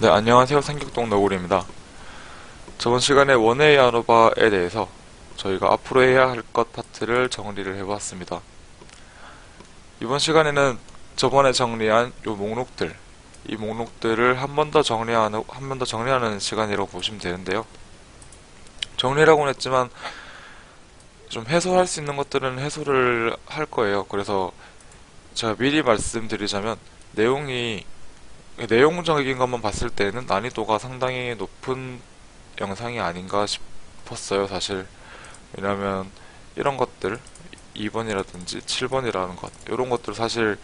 네, 안녕하세요. 삼격동 너구리입니다. 저번 시간에 원웨이 아노바에 대해서 저희가 앞으로 해야 할 것 파트를 정리를 해보았습니다. 이번 시간에는 저번에 정리한 요 목록들, 이 목록들을 한 번 더 정리하는 시간이라고 보시면 되는데요. 정리라고는 했지만 좀 해소할 수 있는 것들은 해소를 할 거예요. 그래서 제가 미리 말씀드리자면 내용적인 것만 봤을 때는 난이도가 상당히 높은 영상이 아닌가 싶었어요, 사실. 왜냐면 이런 것들 2번이라든지 7번이라는 것 이런 것들 사실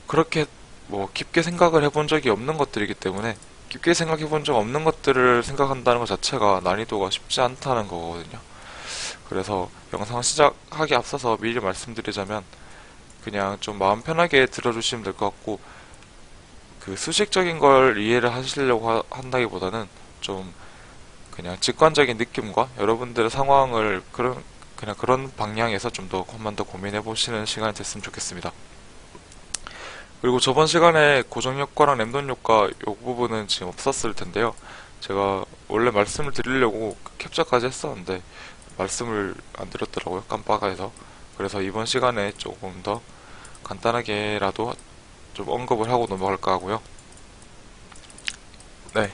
그렇게 뭐 깊게 생각을 해본 적이 없는 것들이기 때문에 깊게 생각해 본 적 없는 것들을 생각한다는 것 자체가 난이도가 쉽지 않다는 거거든요. 그래서 영상 시작하기 앞서서 미리 말씀드리자면 그냥 좀 마음 편하게 들어주시면 될 것 같고, 그 수식적인 걸 이해를 하시려고 한다기보다는 좀 그냥 직관적인 느낌과 여러분들의 상황을 그냥 그런 방향에서 좀 더 한 번 더 고민해 보시는 시간이 됐으면 좋겠습니다. 그리고 저번 시간에 고정 효과랑 램돈 효과 요 부분은 지금 없었을 텐데요. 제가 원래 말씀을 드리려고 캡처까지 했었는데 말씀을 안 드렸더라고요. 깜빡해서. 그래서 이번 시간에 조금 더 간단하게라도 좀 언급을 하고 넘어갈까 하고요. 네,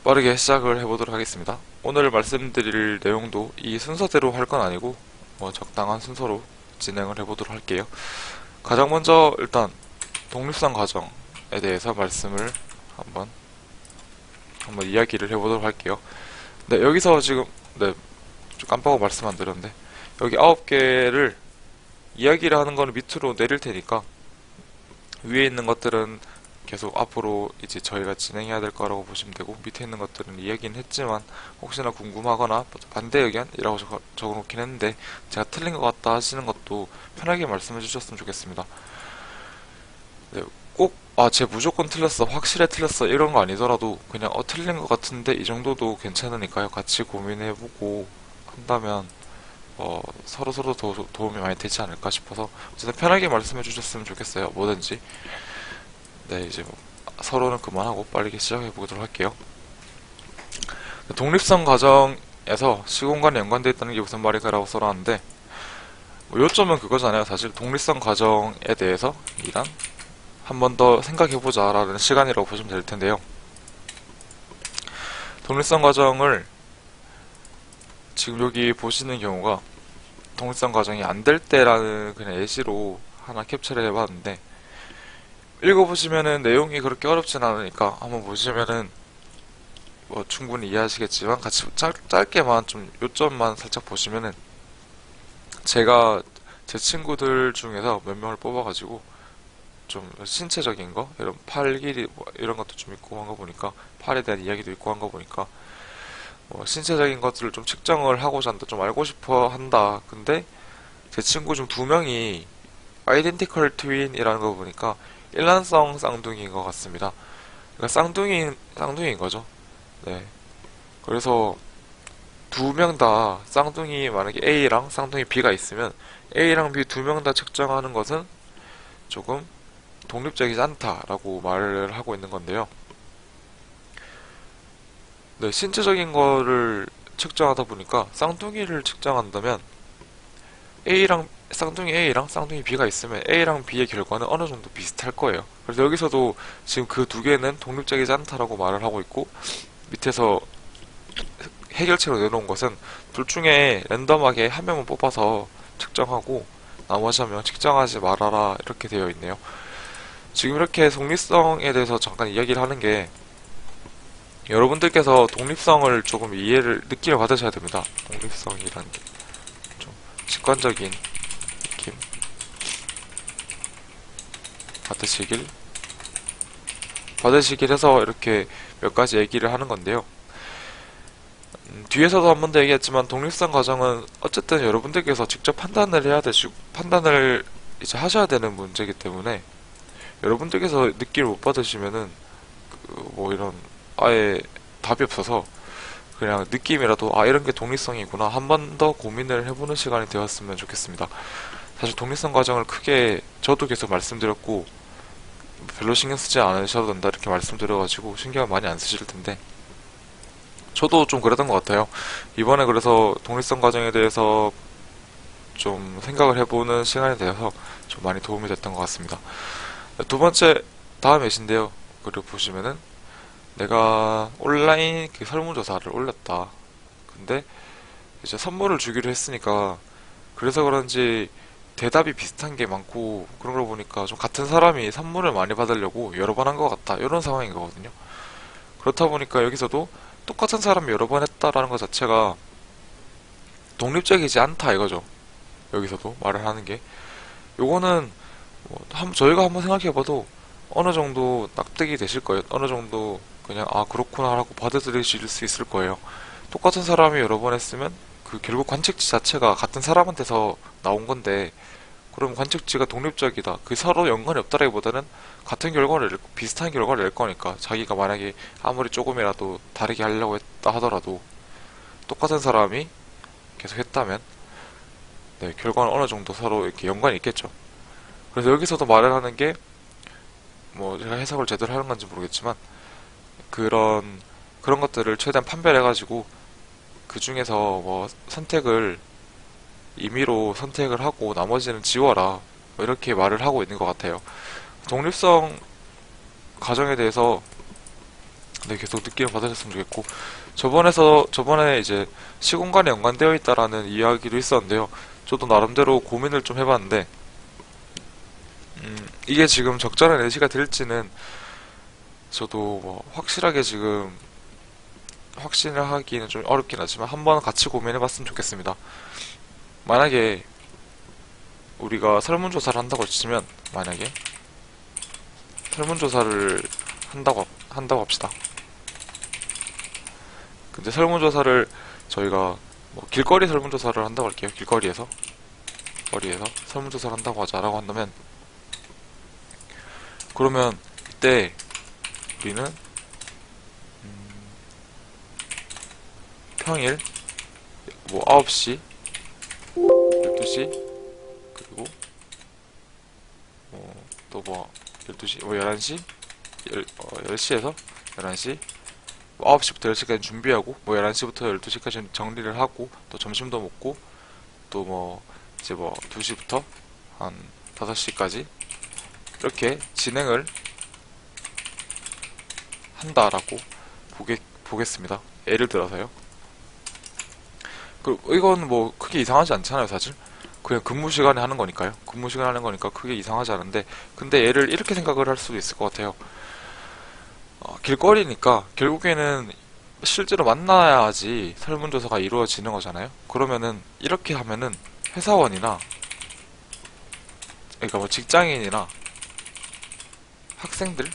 빠르게 시작을 해보도록 하겠습니다. 오늘 말씀드릴 내용도 이 순서대로 할 건 아니고 뭐 적당한 순서로 진행을 해보도록 할게요. 가장 먼저 일단 독립성 과정에 대해서 말씀을 한번 이야기를 해보도록 할게요. 네, 여기서 지금 네, 좀 깜빡하고 말씀 안 드렸는데 여기 9개를 이야기를 하는 거는 밑으로 내릴 테니까 위에 있는 것들은 계속 앞으로 이제 저희가 진행해야 될 거라고 보시면 되고, 밑에 있는 것들은 이야기는 했지만 혹시나 궁금하거나 반대 의견이라고 적어놓긴 했는데 제가 틀린 것 같다 하시는 것도 편하게 말씀해 주셨으면 좋겠습니다. 네, 꼭 쟤 무조건 틀렸어, 확실해 틀렸어 이런 거 아니더라도 그냥 틀린 것 같은데 이 정도도 괜찮으니까요. 같이 고민해보고 한다면 서로 도움이 많이 되지 않을까 싶어서 어쨌든 편하게 말씀해 주셨으면 좋겠어요. 뭐든지. 네, 이제 뭐 서로는 그만하고 빠르게 시작해 보도록 할게요. 독립성 과정에서 시공간에 연관되어 있다는 게 무슨 말인가라고 써놨는데, 뭐 요점은 그거잖아요. 사실 독립성 과정에 대해서 일단 한 번 더 생각해보자 라는 시간이라고 보시면 될 텐데요. 독립성 과정을 지금 여기 보시는 경우가 독립성 과정이 안 될 때라는 그냥 예시로 하나 캡처를 해봤는데, 읽어보시면은 내용이 그렇게 어렵진 않으니까 한번 보시면은 뭐 충분히 이해하시겠지만 같이 짧게만 좀 요점만 살짝 보시면은, 제가 제 친구들 중에서 몇 명을 뽑아가지고 좀 신체적인 거, 이런 팔 길이 뭐 이런 것도 좀 있고 한 거 보니까, 팔에 대한 이야기도 있고 한 거 보니까 신체적인 것들을 좀 측정을 하고자 한다, 좀 알고 싶어 한다. 근데 제 친구 중 두 명이 아이덴티컬 트윈이라는 거 보니까 일란성 쌍둥이인 것 같습니다. 그러니까 쌍둥이인 거죠. 네. 그래서 두 명 다 쌍둥이, 만약에 A랑 쌍둥이 B가 있으면 A랑 B 두 명 다 측정하는 것은 조금 독립적이지 않다라고 말을 하고 있는 건데요. 네, 신체적인 거를 측정하다 보니까 쌍둥이를 측정한다면 쌍둥이 A랑 쌍둥이 B가 있으면 A랑 B의 결과는 어느 정도 비슷할 거예요. 그래서 여기서도 지금 그 두 개는 독립적이지 않다라고 말을 하고 있고, 밑에서 해결책으로 내놓은 것은 둘 중에 랜덤하게 한 명만 뽑아서 측정하고 나머지 한 명 측정하지 말아라 이렇게 되어 있네요. 지금 이렇게 독립성에 대해서 잠깐 이야기를 하는 게, 여러분들께서 독립성을 조금 느낌을 받으셔야 됩니다. 독립성이라는 게 좀 직관적인 느낌 받으시길 해서 이렇게 몇 가지 얘기를 하는 건데요. 뒤에서도 한 번 더 얘기했지만 독립성 과정은 어쨌든 여러분들께서 직접 판단을 이제 하셔야 되는 문제이기 때문에, 여러분들께서 느낌을 못 받으시면은 뭐 이런 아예 답이 없어서 그냥 느낌이라도 이런 게 독립성이구나 한 번 더 고민을 해보는 시간이 되었으면 좋겠습니다. 사실 독립성 과정을 크게 저도 계속 말씀드렸고 별로 신경 쓰지 않으셔도 된다 이렇게 말씀드려가지고 신경 많이 안 쓰실 텐데 저도 좀 그랬던 것 같아요. 이번에 그래서 독립성 과정에 대해서 좀 생각을 해보는 시간이 되어서 좀 많이 도움이 됐던 것 같습니다. 두 번째 다음 예시인데요. 그리고 보시면은 내가 온라인 그 설문조사를 올렸다. 근데 이제 선물을 주기로 했으니까 그래서 그런지 대답이 비슷한 게 많고 그런 걸 보니까 좀 같은 사람이 선물을 많이 받으려고 여러 번 한 것 같다. 이런 상황인 거거든요. 그렇다 보니까 여기서도 똑같은 사람이 여러 번 했다라는 것 자체가 독립적이지 않다 이거죠. 여기서도 말을 하는 게. 요거는 저희가 한번 생각해봐도 어느 정도 납득이 되실 거예요. 어느 정도 그냥 아 그렇구나라고 받아들이실 수 있을 거예요. 똑같은 사람이 여러 번 했으면 그 결국 관측지 자체가 같은 사람한테서 나온 건데 그럼 관측지가 독립적이다. 그 서로 연관이 없다라기보다는 같은 결과를 비슷한 결과를 낼 거니까 자기가 만약에 아무리 조금이라도 다르게 하려고 했다 하더라도 똑같은 사람이 계속 했다면 네, 결과는 어느 정도 서로 이렇게 연관이 있겠죠. 그래서 여기서도 말을 하는 게 뭐 제가 해석을 제대로 하는 건지 모르겠지만 그런 것들을 최대한 판별해가지고 그 중에서 뭐 선택을 임의로 선택을 하고 나머지는 지워라 뭐 이렇게 말을 하고 있는 것 같아요. 독립성 과정에 대해서 네, 계속 느낌을 받으셨으면 좋겠고 저번에 이제 시공간에 연관되어 있다라는 이야기도 있었는데요. 저도 나름대로 고민을 좀 해봤는데 이게 지금 적절한 예시가 될지는 저도 뭐 확실하게 지금 확신을 하기는 좀 어렵긴 하지만 한번 같이 고민해봤으면 좋겠습니다. 만약에 우리가 설문조사를 한다고 치면 만약에 설문조사를 한다고 합시다. 근데 설문조사를 저희가 뭐 길거리 설문조사를 한다고 할게요. 거리에서 설문조사를 한다고 하자라고 한다면 그러면 이때 우리는 평일 뭐 9시, 12시 그리고 또 뭐 12시, 뭐 11시, 10시에서 11시 9시부터 10시까지 준비하고 뭐 11시부터 12시까지 정리를 하고 또 점심도 먹고 또 뭐 이제 뭐 2시부터 한 5시까지 이렇게 진행을 한다라고 보겠습니다. 예를 들어서요. 이건 뭐 크게 이상하지 않잖아요, 사실. 그냥 근무 시간에 하는 거니까요. 근무 시간에 하는 거니까 크게 이상하지 않은데, 근데 얘를 이렇게 생각을 할 수도 있을 것 같아요. 길거리니까 결국에는 실제로 만나야지 설문조사가 이루어지는 거잖아요. 그러면은 이렇게 하면은 회사원이나 그러니까 뭐 직장인이나 학생들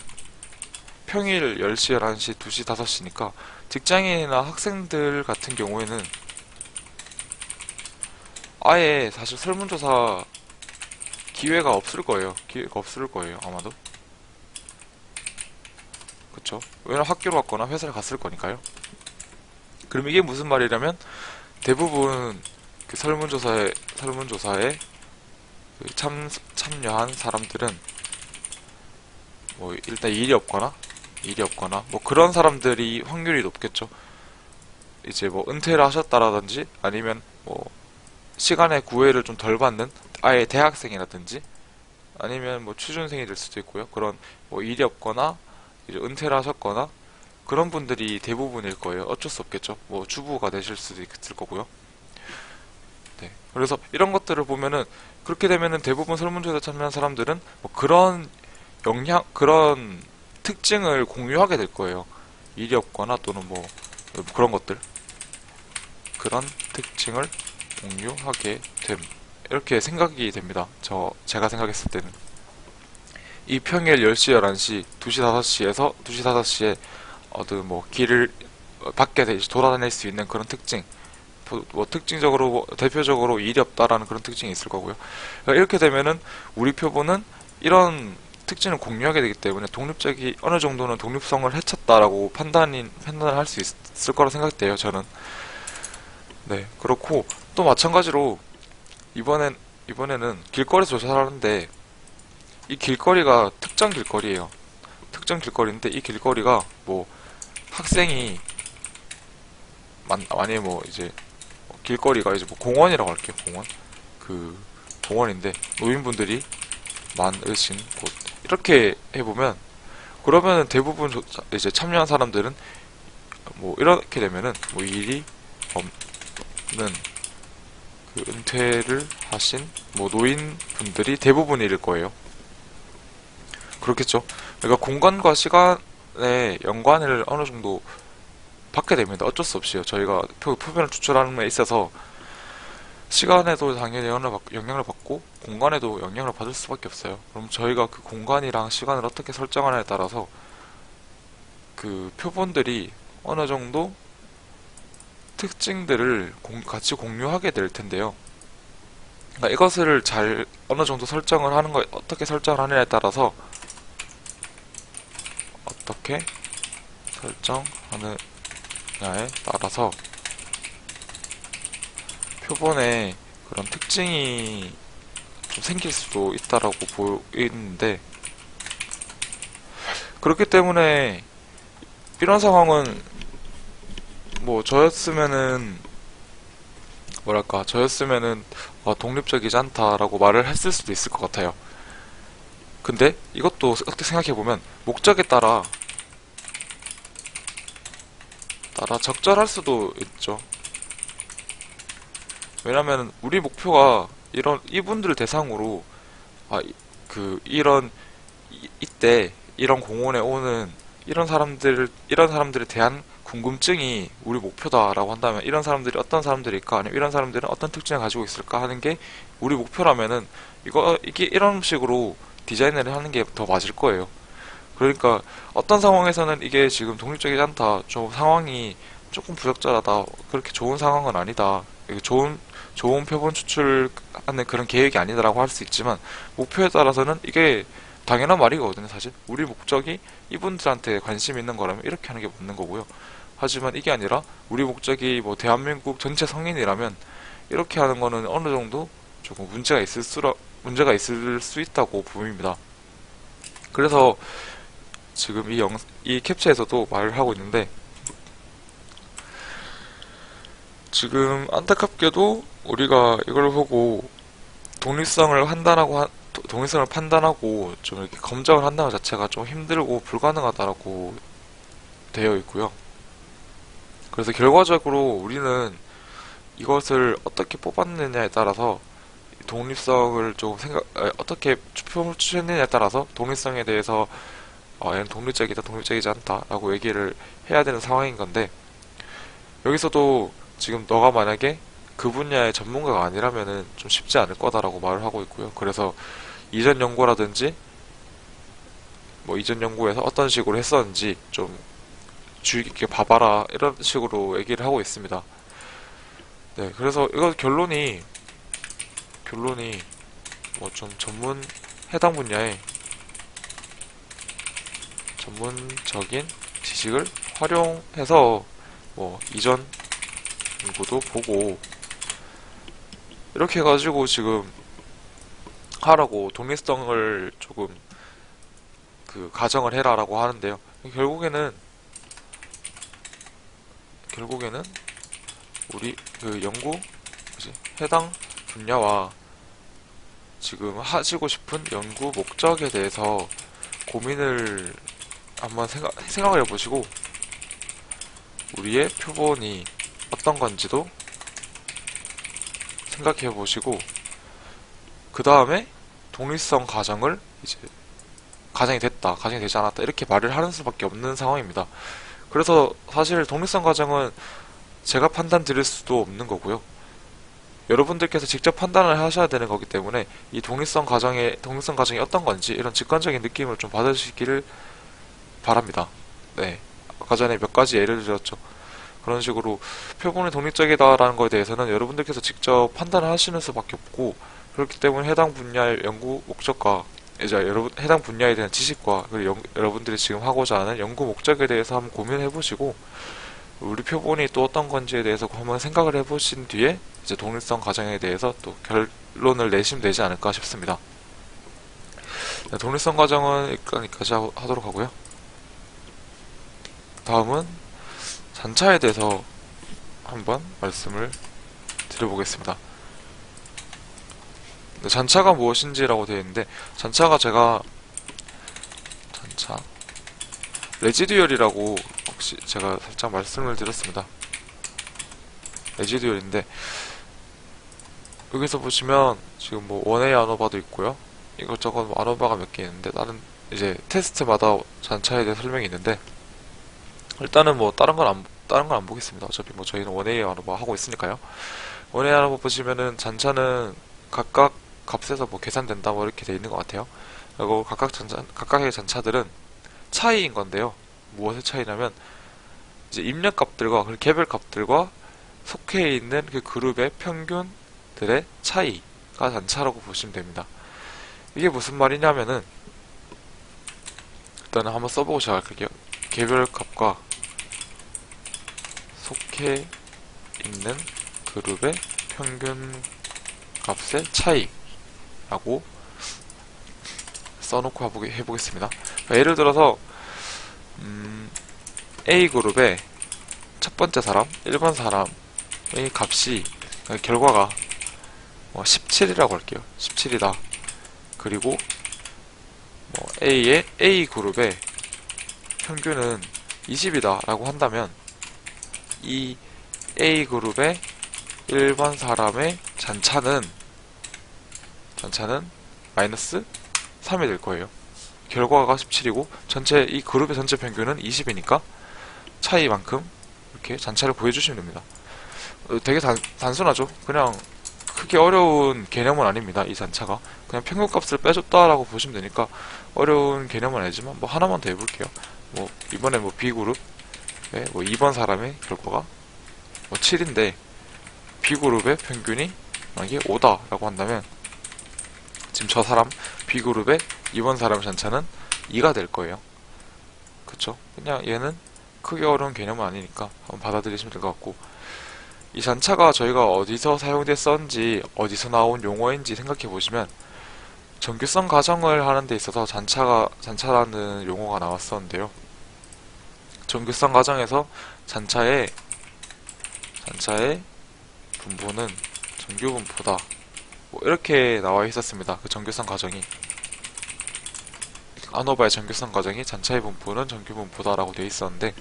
평일 10시, 11시, 2시, 5시니까 직장인이나 학생들 같은 경우에는 아예 사실 설문조사 기회가 없을 거예요. 기회가 없을 거예요, 아마도. 그쵸? 왜냐면 학교로 갔거나 회사를 갔을 거니까요. 그럼 이게 무슨 말이냐면 대부분 그 설문조사에 그 참여한 사람들은 뭐 일단 일이 없거나 뭐 그런 사람들이 확률이 높겠죠. 이제 뭐 은퇴를 하셨다라든지 아니면 뭐 시간의 구애를 좀 덜 받는 아예 대학생이라든지 아니면 뭐 취준생이 될 수도 있고요. 그런 뭐 일이 없거나 이제 은퇴를 하셨거나 그런 분들이 대부분일 거예요. 어쩔 수 없겠죠. 뭐 주부가 되실 수도 있을 거고요. 네. 그래서 이런 것들을 보면은 그렇게 되면은 대부분 설문조사 참여한 사람들은 뭐 그런 특징을 공유하게 될 거예요. 일이 없거나 또는 뭐 그런 것들. 그런 특징을 공유하게 됨. 이렇게 생각이 됩니다. 제가 생각했을 때는. 이 평일 10시, 11시, 2시, 5시에서 2시, 5시에 어떤 뭐 길을 밖에 돌아다닐 수 있는 그런 특징. 뭐 특징적으로 대표적으로 일이 없다라는 그런 특징이 있을 거고요. 그러니까 이렇게 되면은 우리 표본은 이런 특징을 공유하게 되기 때문에 어느 정도는 독립성을 해쳤다라고 판단을 할 수 있을 거라 생각돼요, 저는. 네, 그렇고 또 마찬가지로 이번에는 길거리에서 조사를 하는데 이 길거리가 특정 길거리예요. 특정 길거리인데 이 길거리가 뭐 학생이 아니 뭐 이제 길거리가 이제 뭐 공원이라고 할게요. 공원. 그 공원인데 노인분들이 많으신 곳. 이렇게 해보면 그러면은 대부분 이제 참여한 사람들은 뭐 이렇게 되면은 뭐 일이 없는 그 은퇴를 하신 뭐 노인분들이 대부분일 거예요. 그렇겠죠. 그러니까 공간과 시간의 연관을 어느 정도 받게 됩니다. 어쩔 수 없이요. 저희가 표본을 추출하는 데 있어서 시간에도 당연히 영향을 받고 공간에도 영향을 받을 수밖에 없어요. 그럼 저희가 그 공간이랑 시간을 어떻게 설정하느냐에 따라서 그 표본들이 어느 정도 특징들을 같이 공유하게 될 텐데요. 그러니까 이것을 잘 어느 정도 설정을 하는 거 어떻게 설정을 하느냐에 따라서 어떻게 설정하느냐에 따라서 표본에 그런 특징이 좀 생길 수도 있다라고 보이는데 그렇기 때문에 이런 상황은 뭐 저였으면은 뭐랄까 저였으면은 독립적이지 않다라고 말을 했을 수도 있을 것 같아요. 근데 이것도 어떻게 생각해보면 목적에 따라 적절할 수도 있죠. 왜냐면 우리 목표가 이분들을 대상으로 이런 이때 이런 공원에 오는 이런 사람들에 대한 궁금증이 우리 목표다라고 한다면 이런 사람들이 어떤 사람들일까 아니면 이런 사람들은 어떤 특징을 가지고 있을까 하는 게 우리 목표라면은 이게 이런 식으로 디자인을 하는 게 더 맞을 거예요. 그러니까 어떤 상황에서는 이게 지금 독립적이지 않다, 좀 상황이 조금 부적절하다, 그렇게 좋은 상황은 아니다, 이게 좋은 표본 추출하는 그런 계획이 아니다라고 할 수 있지만 목표에 따라서는 이게 당연한 말이거든요. 사실 우리 목적이 이분들한테 관심 있는 거라면 이렇게 하는 게 맞는 거고요. 하지만 이게 아니라 우리 목적이 뭐 대한민국 전체 성인이라면 이렇게 하는 거는 어느 정도 조금 문제가 있을 수 있다고 보입니다. 그래서 지금 이 캡처에서도 말을 하고 있는데 지금 안타깝게도 우리가 이걸 보고 독립성을 판단하고 좀 이렇게 검증을 한다는 것 자체가 좀 힘들고 불가능하다라고 되어 있고요. 그래서 결과적으로 우리는 이것을 어떻게 뽑았느냐에 따라서 독립성을 어떻게 표본을 추출했느냐에 따라서 독립성에 대해서 얘는 독립적이다, 독립적이지 않다라고 얘기를 해야 되는 상황인 건데 여기서도 지금 너가 만약에 그 분야의 전문가가 아니라면은 좀 쉽지 않을 거다라고 말을 하고 있고요. 그래서 이전 연구라든지 뭐 이전 연구에서 어떤 식으로 했었는지 좀 주의 깊게 봐봐라 이런 식으로 얘기를 하고 있습니다. 네, 그래서 이거 결론이 뭐 좀 해당 분야의 전문적인 지식을 활용해서 뭐 이전 연구도 보고 이렇게 해가지고 지금 하라고 독립성을 조금 가정을 해라라고 하는데요. 결국에는 우리 연구 해당 분야와 지금 하시고 싶은 연구 목적에 대해서 고민을 한번 생각을 해보시고 우리의 표본이 어떤 건지도 생각해 보시고 그 다음에 독립성 가정을 이제 가정이 되지 않았다 이렇게 말을 하는 수밖에 없는 상황입니다. 그래서 사실 독립성 가정은 제가 판단 드릴 수도 없는 거고요. 여러분들께서 직접 판단을 하셔야 되는 거기 때문에 이 독립성 가정이 어떤 건지 이런 직관적인 느낌을 좀 받으시기를 바랍니다. 네. 아까 전에 몇 가지 예를 들었죠. 그런 식으로 표본이 독립적이다라는 거에 대해서는 여러분들께서 직접 판단을 하시는 수밖에 없고 그렇기 때문에 해당 분야의 연구 목적과 이제 해당 분야에 대한 지식과 그리고 여러분들이 지금 하고자 하는 연구 목적에 대해서 한번 고민해 보시고 우리 표본이 또 어떤 건지에 대해서 한번 생각을 해보신 뒤에 이제 독립성 가정에 대해서 또 결론을 내시면 되지 않을까 싶습니다. 네, 독립성 과정은 여기까지 하도록 하고요. 다음은 잔차에 대해서 한번 말씀을 드려보겠습니다. 네, 잔차가 무엇인지라고 되어 있는데, 잔차가 잔차 레지듀얼이라고 혹시 제가 살짝 말씀을 드렸습니다. 레지듀얼인데 여기서 보시면 지금 뭐 원웨이 아노바도 있고요. 이것저것 뭐 아노바가 몇 개 있는데 다른 이제 테스트마다 잔차에 대해 설명이 있는데, 일단은 뭐 다른 건 안 보겠습니다. 어차피 뭐 저희는 원웨이 아노바 하고 있으니까요. 원웨이 아노바 보시면은 잔차는 각각 값에서 뭐 계산된다 뭐 이렇게 돼 있는 것 같아요. 그리고 각각의 잔차들은 차이인 건데요. 무엇의 차이냐면 이제 입력값들과 그 개별값들과 속해 있는 그 그룹의 평균들의 차이가 잔차라고 보시면 됩니다. 이게 무슨 말이냐면은 일단은 한번 써보고 시작할게요. 개별값과 속해 있는 그룹의 평균 값의 차이라고 써놓고 해보겠습니다. 예를 들어서 A그룹의 첫 번째 사람, 1번 사람의 값이 결과가 17이라고 할게요. 17이다. 그리고 뭐 A그룹의 평균은 20이다 라고 한다면 이 A그룹의 1번 사람의 잔차는 마이너스 3이 될 거예요. 결과가 17이고 이 그룹의 전체 평균은 20이니까 차이만큼 이렇게 잔차를 구해주시면 됩니다. 되게 단순하죠? 그냥 크게 어려운 개념은 아닙니다. 이 잔차가 그냥 평균값을 빼줬다라고 보시면 되니까 어려운 개념은 아니지만 뭐 하나만 더 해볼게요. 뭐 이번에 뭐 B그룹 뭐 2번 사람의 결과가 뭐 7인데 B그룹의 평균이 만약에 5다 라고 한다면 지금 저 사람 B그룹의 2번 사람 잔차는 2가 될 거예요. 그쵸? 그냥 얘는 크게 어려운 개념은 아니니까 한번 받아들이시면 될 것 같고, 이 잔차가 저희가 어디서 사용됐었는지 어디서 나온 용어인지 생각해 보시면 정규성 가정을 하는 데 있어서 잔차라는 용어가 나왔었는데요. 정규성 가정에서 잔차의 분포는 정규 분포다 뭐 이렇게 나와 있었습니다. 그 정규성 가정이 아노바의 정규성 가정이 잔차의 분포는 정규 분포다라고 되어 있었는데,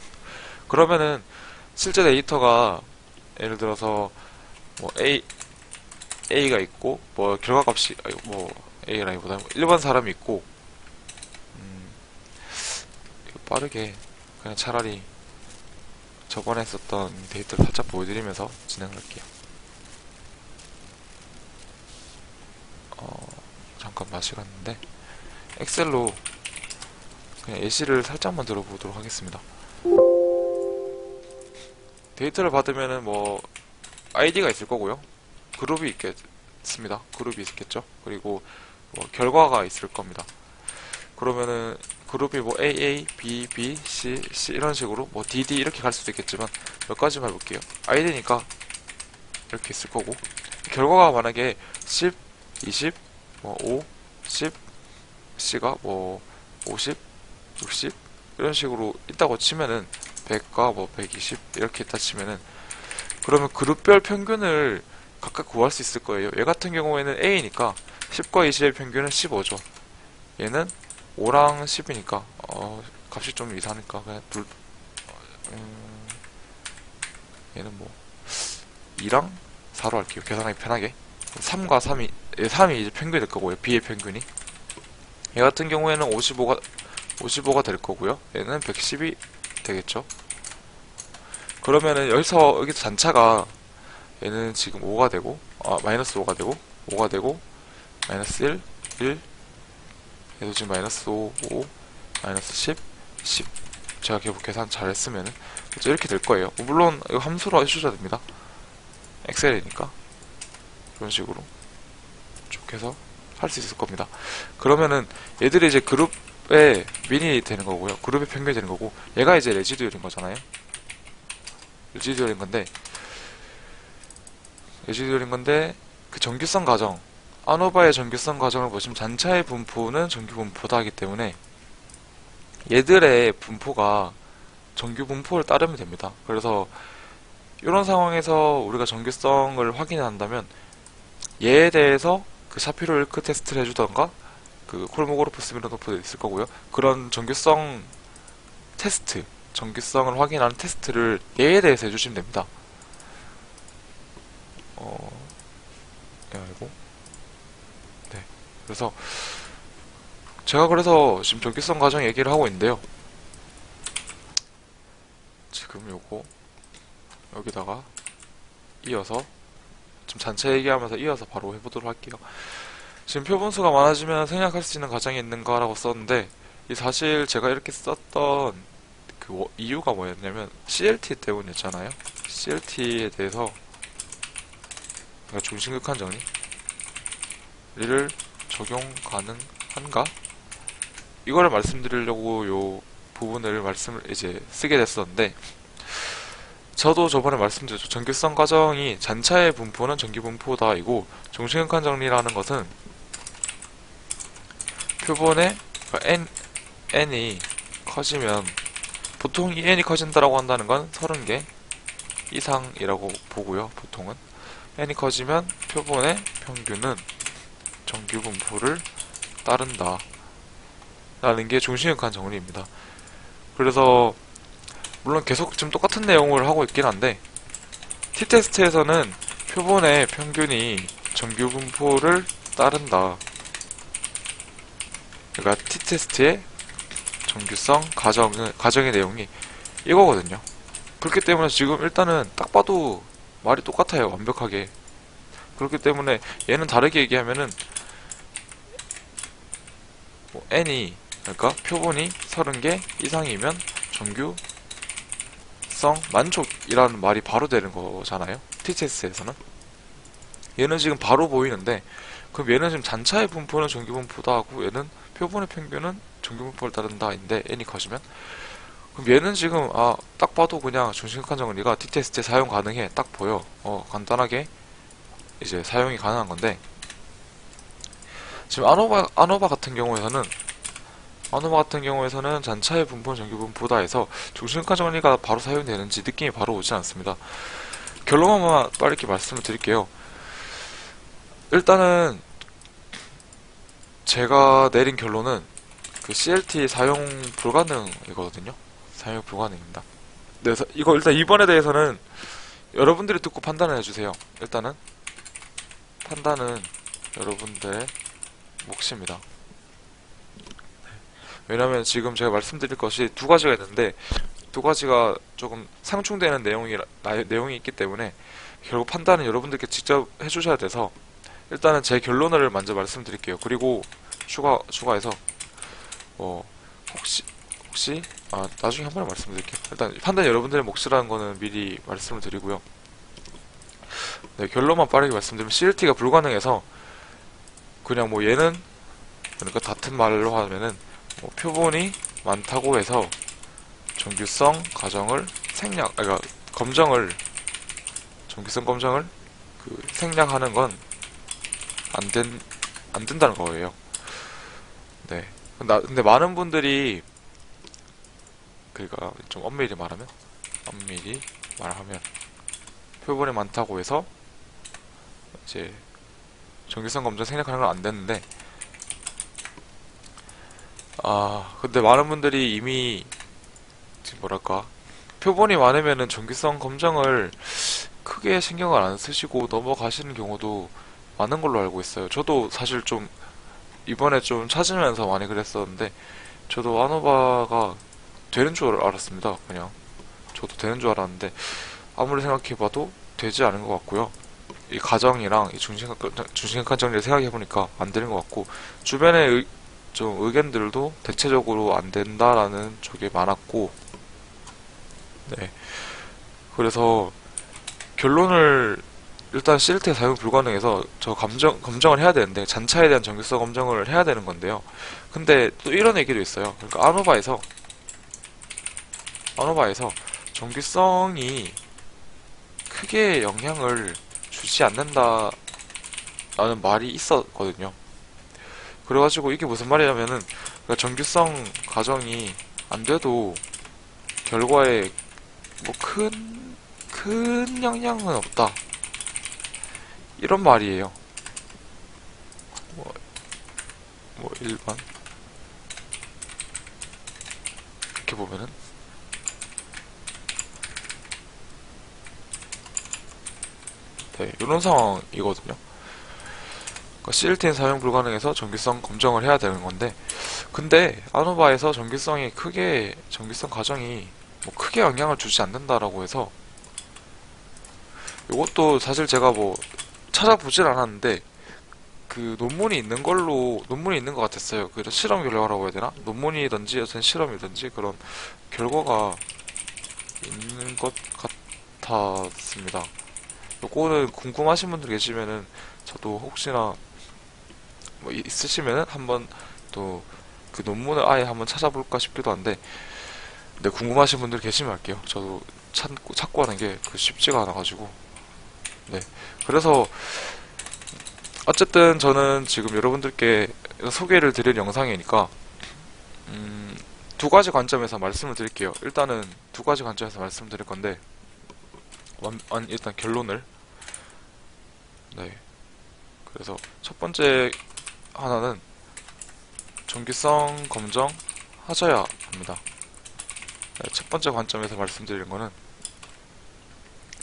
그러면은 실제 데이터가 예를 들어서 뭐 A가 있고 뭐 결과값이 뭐 A라기보다 1번 사람이 있고 빠르게 그냥 차라리 저번에 썼던 데이터를 살짝 보여드리면서 진행할게요. 잠깐 맛이 갔는데 엑셀로 그냥 예시를 살짝만 들어보도록 하겠습니다. 데이터를 받으면은 뭐 아이디가 있을 거고요. 그룹이 있겠습니다. 그룹이 있겠죠. 그리고 뭐 결과가 있을 겁니다. 그러면은 그룹이 뭐 AA, B, B, C, C 이런 식으로 뭐 DD 이렇게 갈 수도 있겠지만 몇 가지만 해볼게요. 아이디니까 이렇게 있을 거고, 결과가 만약에 10, 20, 뭐 5, 10, C가 뭐 50, 60 이런 식으로 있다고 치면은 100과 뭐 120 이렇게 있다 치면은 그러면 그룹별 평균을 각각 구할 수 있을 거예요. 얘 같은 경우에는 A니까 10과 20의 평균은 15죠. 얘는 5랑 10이니까 값이 좀 이상하니까 그냥 얘는 뭐 2랑 4로 할게요. 계산하기 편하게. 3과 3이 이제 평균이 될 거고요. B의 평균이. 얘 같은 경우에는 55가 될 거고요. 얘는 110이 되겠죠. 그러면은 여기서 잔차가 얘는 지금 5가 되고 마이너스 5가 되고 5가 되고 마이너스 1 얘도 지금 마이너스 5 마이너스 10 제가 계산 잘 했으면은 이렇게 될 거예요. 물론 이거 함수로 해주셔야 됩니다. 엑셀이니까 이런 식으로 쭉 해서 할 수 있을 겁니다. 그러면은 얘들이 이제 그룹의 민이 되는 거고요. 그룹의 평균이 되는 거고, 얘가 이제 레지듀얼인 거잖아요. 레지듀얼인 건데 그 정규성 가정 아노바의 정규성 과정을 보시면 잔차의 분포는 정규 분포다 하기 때문에 얘들의 분포가 정규 분포를 따르면 됩니다. 그래서 이런 상황에서 우리가 정규성을 확인한다면 얘에 대해서 그 샤피로 일크 테스트를 해주던가 그 콜모그로프 스미노토프도 있을 거고요. 그런 정규성 테스트, 정규성을 확인하는 테스트를 얘에 대해서 해주시면 됩니다. 아이고. 네. 그래서 제가 그래서 지금 정규성 과정 얘기를 하고 있는데요. 지금 요거 여기다가 이어서 좀 잔체 얘기하면서 이어서 바로 해보도록 할게요. 지금 표분수가 많아지면 생략할 수 있는 과정이 있는가라고 썼는데 이 사실 제가 이렇게 썼던 그 이유가 뭐였냐면 CLT 때문이었잖아요. CLT에 대해서 중심극한 정리를 적용 가능한가? 이거를 말씀드리려고 요 부분을 말씀을 이제 쓰게 됐었는데 저도 저번에 말씀드렸죠. 정규성 과정이 잔차의 분포는 정규 분포다이고 중심극한 정리라는 것은 표본의 n이 커지면 보통 이 n이 커진다라고 한다는 건 30개 이상이라고 보고요. 보통은 n이 커지면 표본의 평균은 정규 분포를 따른다 라는 게 중심극한 정리입니다. 그래서 물론 계속 지금 똑같은 내용을 하고 있긴 한데 t테스트에서는 표본의 평균이 정규 분포를 따른다. 그러니까 t테스트의 정규성 가정의 내용이 이거거든요. 그렇기 때문에 지금 일단은 딱 봐도 말이 똑같아요. 완벽하게. 그렇기 때문에 얘는 다르게 얘기하면은 n이 그러니까 표본이 30개 이상이면 정규성 만족이라는 말이 바로 되는 거잖아요. t테스트에서는. 얘는 지금 바로 보이는데 그럼 얘는 지금 잔차의 분포는 정규 분포다 하고 얘는 표본의 평균은 정규 분포를 따른다인데 n이 커지면 그럼 얘는 지금 딱 봐도 그냥 중심극한 정리가 t테스트에 사용 가능해. 딱 보여. 간단하게 이제 사용이 가능한 건데 지금 아노바 같은 경우에서는 잔차의 분포는 정규 분포다 해서 중심극한 정리가 바로 사용되는지 느낌이 바로 오지 않습니다. 결론만 빠르게 말씀을 드릴게요. 일단은 제가 내린 결론은 그 CLT 사용 불가능이거든요. 사용 불가능입니다. 그래서 이거 일단 이번에 대해서는 여러분들이 듣고 판단을 해주세요. 일단은 판단은 여러분들의 몫입니다. 왜냐면 지금 제가 말씀드릴 것이 두 가지가 있는데 두 가지가 조금 상충되는 내용이 있기 때문에 결국 판단은 여러분들께 직접 해주셔야 돼서 일단은 제 결론을 먼저 말씀드릴게요. 그리고 추가해서 혹시 나중에 한 번에 말씀드릴게요. 일단 판단이 여러분들의 몫이라는 거는 미리 말씀을 드리고요. 네, 결론만 빠르게 말씀드리면 CLT가 불가능해서 그냥 얘는 그러니까 같은 말로 하면은 표본이 많다고 해서 정규성 과정을 그러니까 정규성 검정을 생략하는 건 안 된다는 거예요. 네. 근데 많은 분들이 그러니까 좀 엄밀히 말하면 표본이 많다고 해서 이제 정규성 검정 생략하는 건 안 되는데 근데 많은 분들이 이미 지금 뭐랄까 표본이 많으면은 정규성 검정을 크게 신경을 안 쓰시고 넘어가시는 경우도 많은 걸로 알고 있어요. 저도 사실 좀 이번에 좀 찾으면서 많이 그랬었는데 저도 아노바가 되는 줄 알았습니다. 그냥 저도 되는 줄 알았는데 아무리 생각해봐도 되지 않은 것 같고요. 이 가정이랑 이 중심극한 정리를 생각해보니까 안 되는 것 같고 주변의 좀 의견들도 대체적으로 안 된다라는 쪽이 많았고 네. 그래서 결론을 일단 CLT 사용 불가능해서 저 검정을 해야 되는데 잔차에 대한 정규성 검정을 해야 되는 건데요. 근데 또 이런 얘기도 있어요. 그러니까 아노바에서 정규성이 크게 영향을 주지 않는다 라는 말이 있었거든요. 그래가지고 이게 무슨 말이냐면은 그러니까 정규성 가정이 안 돼도 결과에 뭐 큰 영향은 없다. 이런 말이에요. 뭐, 뭐 일반 이렇게 보면은 네, 이런 상황이거든요. 그러니까 CLT는 사용 불가능해서 정기성 검정을 해야 되는 건데, 근데 아노바에서 정기성 가정이 뭐 크게 영향을 주지 않는다라고 해서, 이것도 사실 제가 뭐 찾아보질 않았는데 그 논문이 있는 것 같았어요. 그 실험 결과라고 해야 되나? 논문이든지 어떤 실험이든지 그런 결과가 있는 것 같았습니다. 요거는 궁금하신 분들 계시면은 저도 혹시나 뭐 있으시면은 한번 또 그 논문을 아예 한번 찾아볼까 싶기도 한데, 네, 궁금하신 분들 계시면 할게요. 저도 찾고 하는 게 그 쉽지가 않아가지고. 네. 그래서 어쨌든 저는 지금 여러분들께 소개를 드릴 영상이니까 두 가지 관점에서 말씀을 드릴게요. 일단은 두 가지 관점에서 말씀드릴 건데 일단 결론을. 네. 그래서 첫 번째 하나는 정기성 검정 하셔야 합니다. 네, 첫 번째 관점에서 말씀드리는 거는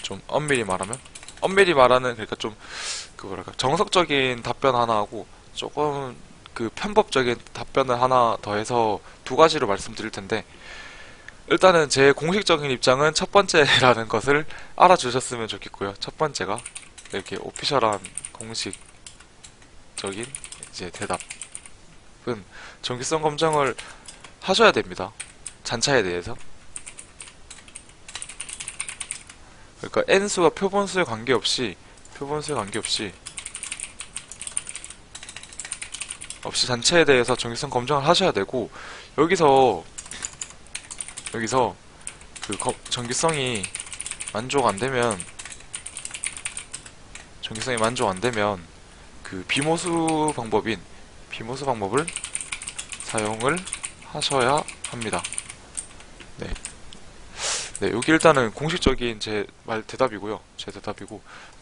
좀 엄밀히 말하는 그러니까 좀 그 뭐랄까 정석적인 답변 하나 하고 조금 그 편법적인 답변을 하나 더해서 두 가지로 말씀드릴 텐데, 일단은 제 공식적인 입장은 첫 번째라는 것을 알아주셨으면 좋겠고요. 첫 번째가 이렇게 오피셜한 공식적인 이제 대답은 정기성 검증을 하셔야 됩니다. 잔차에 대해서. 그러니까 n수와 표본수에 관계없이 잔체에 대해서 정기성 검증을 하셔야 되고, 여기서 그 정기성이 만족 안 되면 그 비모수 방법을 사용을 하셔야 합니다. 네. 네, 여기 일단은 공식적인 제 대답이고,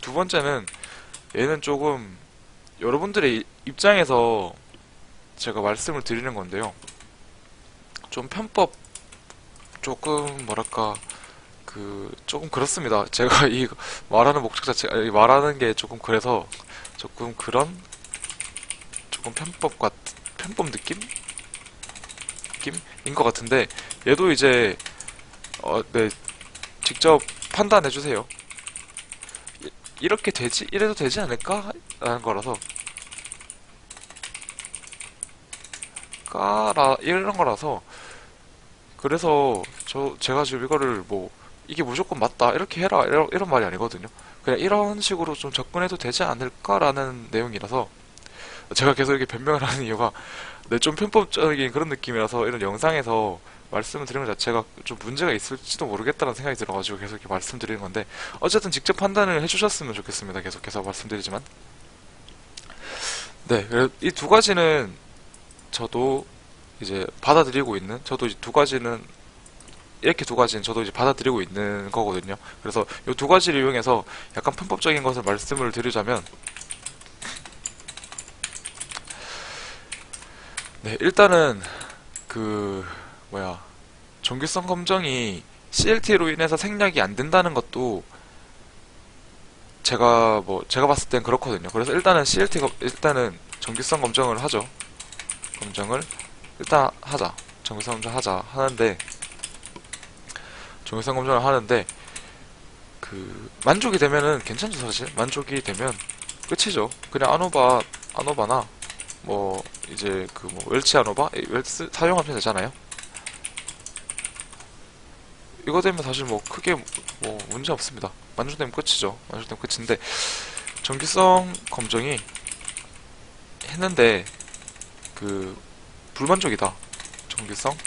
두 번째는 얘는 조금 여러분들의 입장에서 제가 말씀을 드리는 건데요. 좀 편법, 조금 뭐랄까, 조금 그렇습니다. 제가 이 말하는 목적 자체가, 말하는 게 조금 그래서 조금 그런, 조금 편법 느낌인 것 같은데, 얘도 이제, 네, 직접 판단해주세요. 이래도 되지 않을까? 라는 거라서, 이런 거라서, 그래서 제가 지금 이거를 뭐 이게 무조건 맞다 이렇게 해라 이런 말이 아니거든요. 그냥 이런 식으로 좀 접근해도 되지 않을까라는 내용이라서 제가 계속 이렇게 변명을 하는 이유가, 네, 좀 편법적인 그런 느낌이라서 이런 영상에서 말씀을 드리는 것 자체가 좀 문제가 있을지도 모르겠다는 생각이 들어가지고 계속 이렇게 말씀드리는 건데, 어쨌든 직접 판단을 해주셨으면 좋겠습니다. 계속해서 말씀드리지만, 네, 이 두 가지는 저도 이제 저도 이제 이렇게 두 가지는 저도 이제 받아들이고 있는 거거든요. 그래서 이 두 가지를 이용해서 약간 편법적인 것을 말씀을 드리자면, 네, 일단은 정규성 검정이 CLT로 인해서 생략이 안 된다는 것도 제가 봤을 땐 그렇거든요. 그래서 일단은 정규성 검정을 하죠. 검정을 일단 하자. 정규성 검정 하자 하는데, 정규성 검정을 하는데 만족이 되면은 괜찮죠. 사실 만족이 되면 끝이죠. 그냥 아노바나 뭐 이제 뭐 웰치 아노바 사용하면 되잖아요. 이거 되면 사실 뭐 크게 뭐 문제 없습니다. 만족되면 끝이죠. 만족되면 끝인데, 정기성 검증이 했는데 불만족이다. 정기성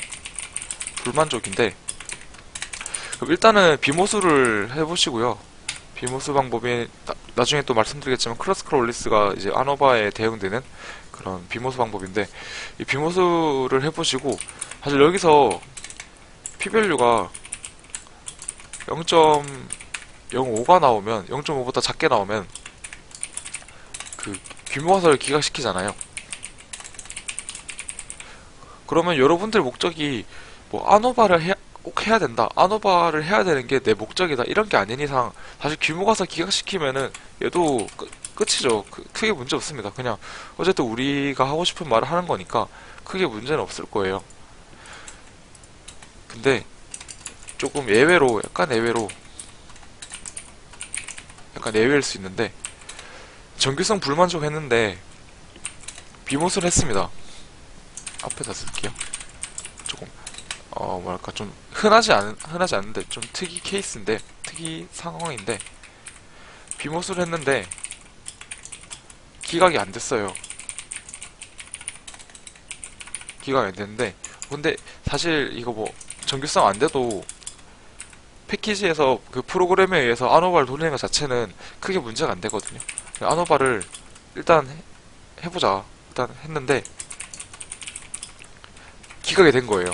불만족인데, 그럼 일단은 비모수를 해보시고요. 비모스 방법이 나중에 또 말씀드리겠지만 클러스컬 올리스가 이제 아노바에 대응되는 그런 비모스 방법인데, 이 비모스를 해보시고 사실 여기서 P밸류가 0.05가 나오면, 0.5보다 작게 나오면 그 규모화살을 기각시키잖아요. 그러면 여러분들 목적이 뭐 아노바를 꼭 해야 된다, 아노바를 해야 되는 게 내 목적이다, 이런 게 아닌 이상 사실 규모화살 기각시키면은 얘도 끝이죠. 크게 문제 없습니다. 그냥 어쨌든 우리가 하고 싶은 말을 하는 거니까 크게 문제는 없을 거예요. 근데 조금 예외로, 약간 예외일 수 있는데, 정규성 불만족 했는데 비모스를 했습니다. 앞에다 쓸게요. 조금 뭐랄까 좀 흔하지 않은데 좀 특이 케이스인데, 특이 상황인데, 비모스를 했는데 기각이 안 됐어요. 기각이 안 됐는데, 근데 사실 이거 뭐 정규성 안 돼도 패키지에서 그 프로그램에 의해서 아노바를 돌리는 것 자체는 크게 문제가 안 되거든요. 아노바를 일단 해보자, 일단 했는데 기각이 된 거예요.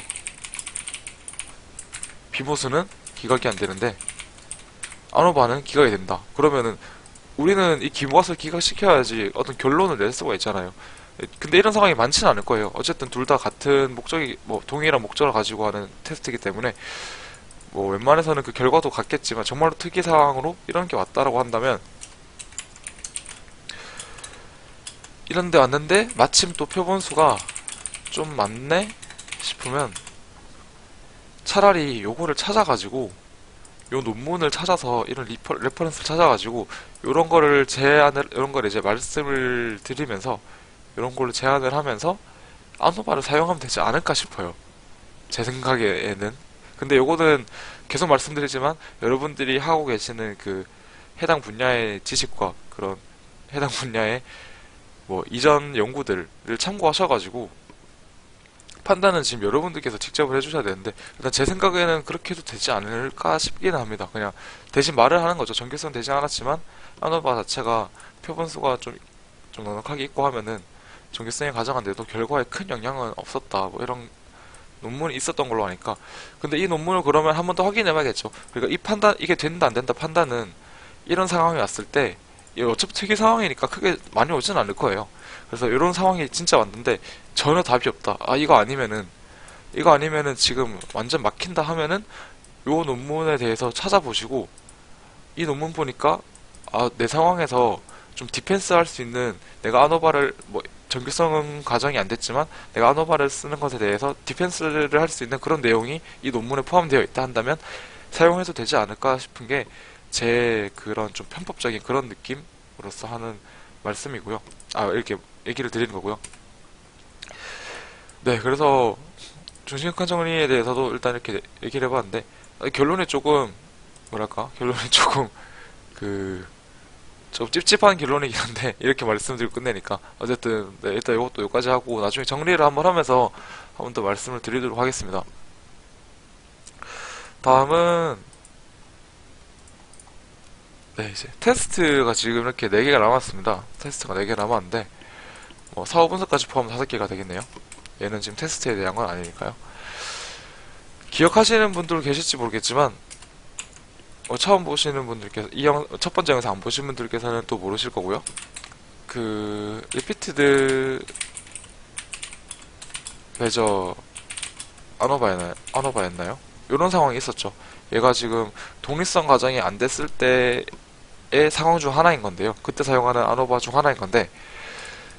비모스는 기각이 안 되는데 아노바는 기각이 된다. 그러면은 우리는 이 기모스를 기각시켜야지 어떤 결론을 낼 수가 있잖아요. 근데 이런 상황이 많지는 않을 거예요. 어쨌든 둘 다 같은 목적이, 뭐 동일한 목적을 가지고 하는 테스트이기 때문에 뭐 웬만해서는 그 결과도 같겠지만, 정말로 특이 상황으로 이런 게 왔다라고 한다면, 이런 데 왔는데 마침 또 표본수가 좀 많네 싶으면 차라리 요거를 찾아가지고, 요 논문을 찾아서 이런 레퍼런스를 찾아가지고 요런 거를 이제 말씀을 드리면서 요런 걸로 제안을 하면서 아노바를 사용하면 되지 않을까 싶어요. 제 생각에는. 근데 요거는 계속 말씀드리지만 여러분들이 하고 계시는 그 해당 분야의 지식과 그런 해당 분야의 뭐 이전 연구들을 참고하셔가지고 판단은 지금 여러분들께서 직접 해주셔야 되는데, 일단 제 생각에는 그렇게 해도 되지 않을까 싶기는 합니다. 그냥 대신 말을 하는 거죠. 정규성 되지 않았지만 아노바 자체가 표본수가 좀 넉넉하게 있고 하면은 정규성이 가져간데도 결과에 큰 영향은 없었다, 뭐 이런 논문이 있었던 걸로 하니까. 근데 이 논문을 그러면 한 번 더 확인해 봐야겠죠. 그러니까 이 판단, 이게 된다 안 된다 판단은 이런 상황이 왔을 때, 이게 어차피 특이 상황이니까 크게 많이 오진 않을 거예요. 그래서 이런 상황이 진짜 왔는데 전혀 답이 없다, 이거 아니면은 지금 완전 막힌다 하면은 요 논문에 대해서 찾아보시고, 이 논문 보니까 내 상황에서 좀 디펜스 할 수 있는, 내가 아노바를 뭐 정규성은 가정이 안 됐지만 내가 아노바를 쓰는 것에 대해서 디펜스를 할 수 있는 그런 내용이 이 논문에 포함되어 있다 한다면 사용해도 되지 않을까 싶은 게 제 그런 좀 편법적인 그런 느낌으로서 하는 말씀이고요. 이렇게 얘기를 드리는 거고요. 네, 그래서 중심권 정리에 대해서도 일단 이렇게 얘기를 해봤는데, 결론이 조금, 결론이 조금 그 좀 찝찝한 결론이긴 한데 이렇게 말씀드리고 끝내니까, 어쨌든 네, 일단 이것도 여기까지 하고 나중에 정리를 한번 하면서 한번 더 말씀을 드리도록 하겠습니다. 다음은 네, 이제 테스트가 지금 이렇게 4개가 남았습니다. 테스트가 4개 남았는데 뭐 사후 분석까지 포함 5개가 되겠네요. 얘는 지금 테스트에 대한 건 아니니까요. 기억하시는 분들 계실지 모르겠지만 처음 보시는 분들께서 첫 번째 영상 안 보신 분들께서는 또 모르실 거고요. 그 리피티드 베저 아노바였나요? 이런 상황이 있었죠. 얘가 지금 독립성 가정이 안 됐을 때의 상황 중 하나인 건데요. 그때 사용하는 아노바 중 하나인 건데,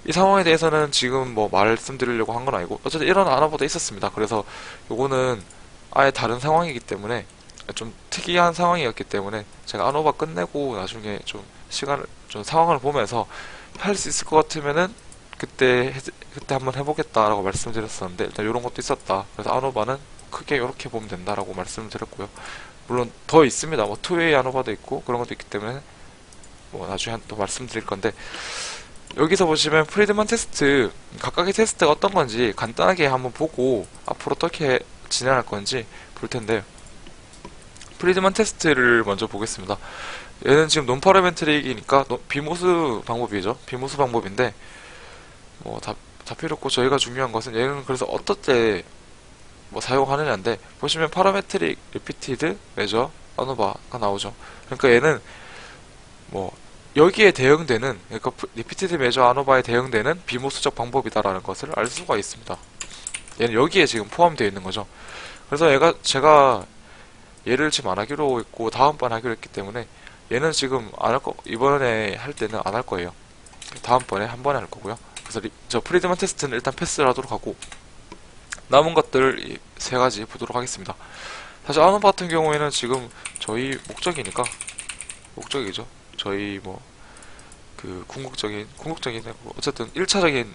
이 상황에 대해서는 지금 뭐 말씀드리려고 한 건 아니고 어쨌든 이런 아노바도 있었습니다. 그래서 요거는 아예 다른 상황이기 때문에, 좀 특이한 상황이었기 때문에 제가 아노바 끝내고 나중에 좀 상황을 보면서 할 수 있을 것 같으면은 그때 한번 해보겠다라고 말씀드렸었는데, 일단 이런 것도 있었다. 그래서 아노바는 크게 이렇게 보면 된다라고 말씀드렸고요. 물론 더 있습니다. 뭐 투웨이 아노바도 있고 그런 것도 있기 때문에 뭐 나중에 또 말씀드릴 건데, 여기서 보시면 프리드만 테스트, 각각의 테스트가 어떤 건지 간단하게 한번 보고 앞으로 어떻게 진행할 건지 볼 텐데, 프리드만 테스트를 먼저 보겠습니다. 얘는 지금 논파라메트릭이니까 비모스 방법이죠. 비모스 방법인데 다 필요 없고 저희가 중요한 것은 얘는 그래서 어떨 때 사용하느냐인데, 보시면 파라메트릭 리피티드 메저 아노바가 나오죠. 그러니까 얘는 여기에 대응되는, 그러니까 리피티드 메저 아노바에 대응되는 비모스적 방법이다라는 것을 알 수가 있습니다. 얘는 여기에 지금 포함되어 있는 거죠. 그래서 제가 얘를 지금 안 하기로 했고 다음번 하기로 했기 때문에 얘는 지금 안 할 거, 이번에 할 때는 안 할 거예요. 다음번에 한 번에 할 거고요. 그래서 저 프리드만 테스트는 일단 패스를 하도록 하고, 남은 것들 세 가지 보도록 하겠습니다. 사실 아노바 같은 경우에는 지금 저희 목적이죠. 저희 궁극적인 어쨌든 1차적인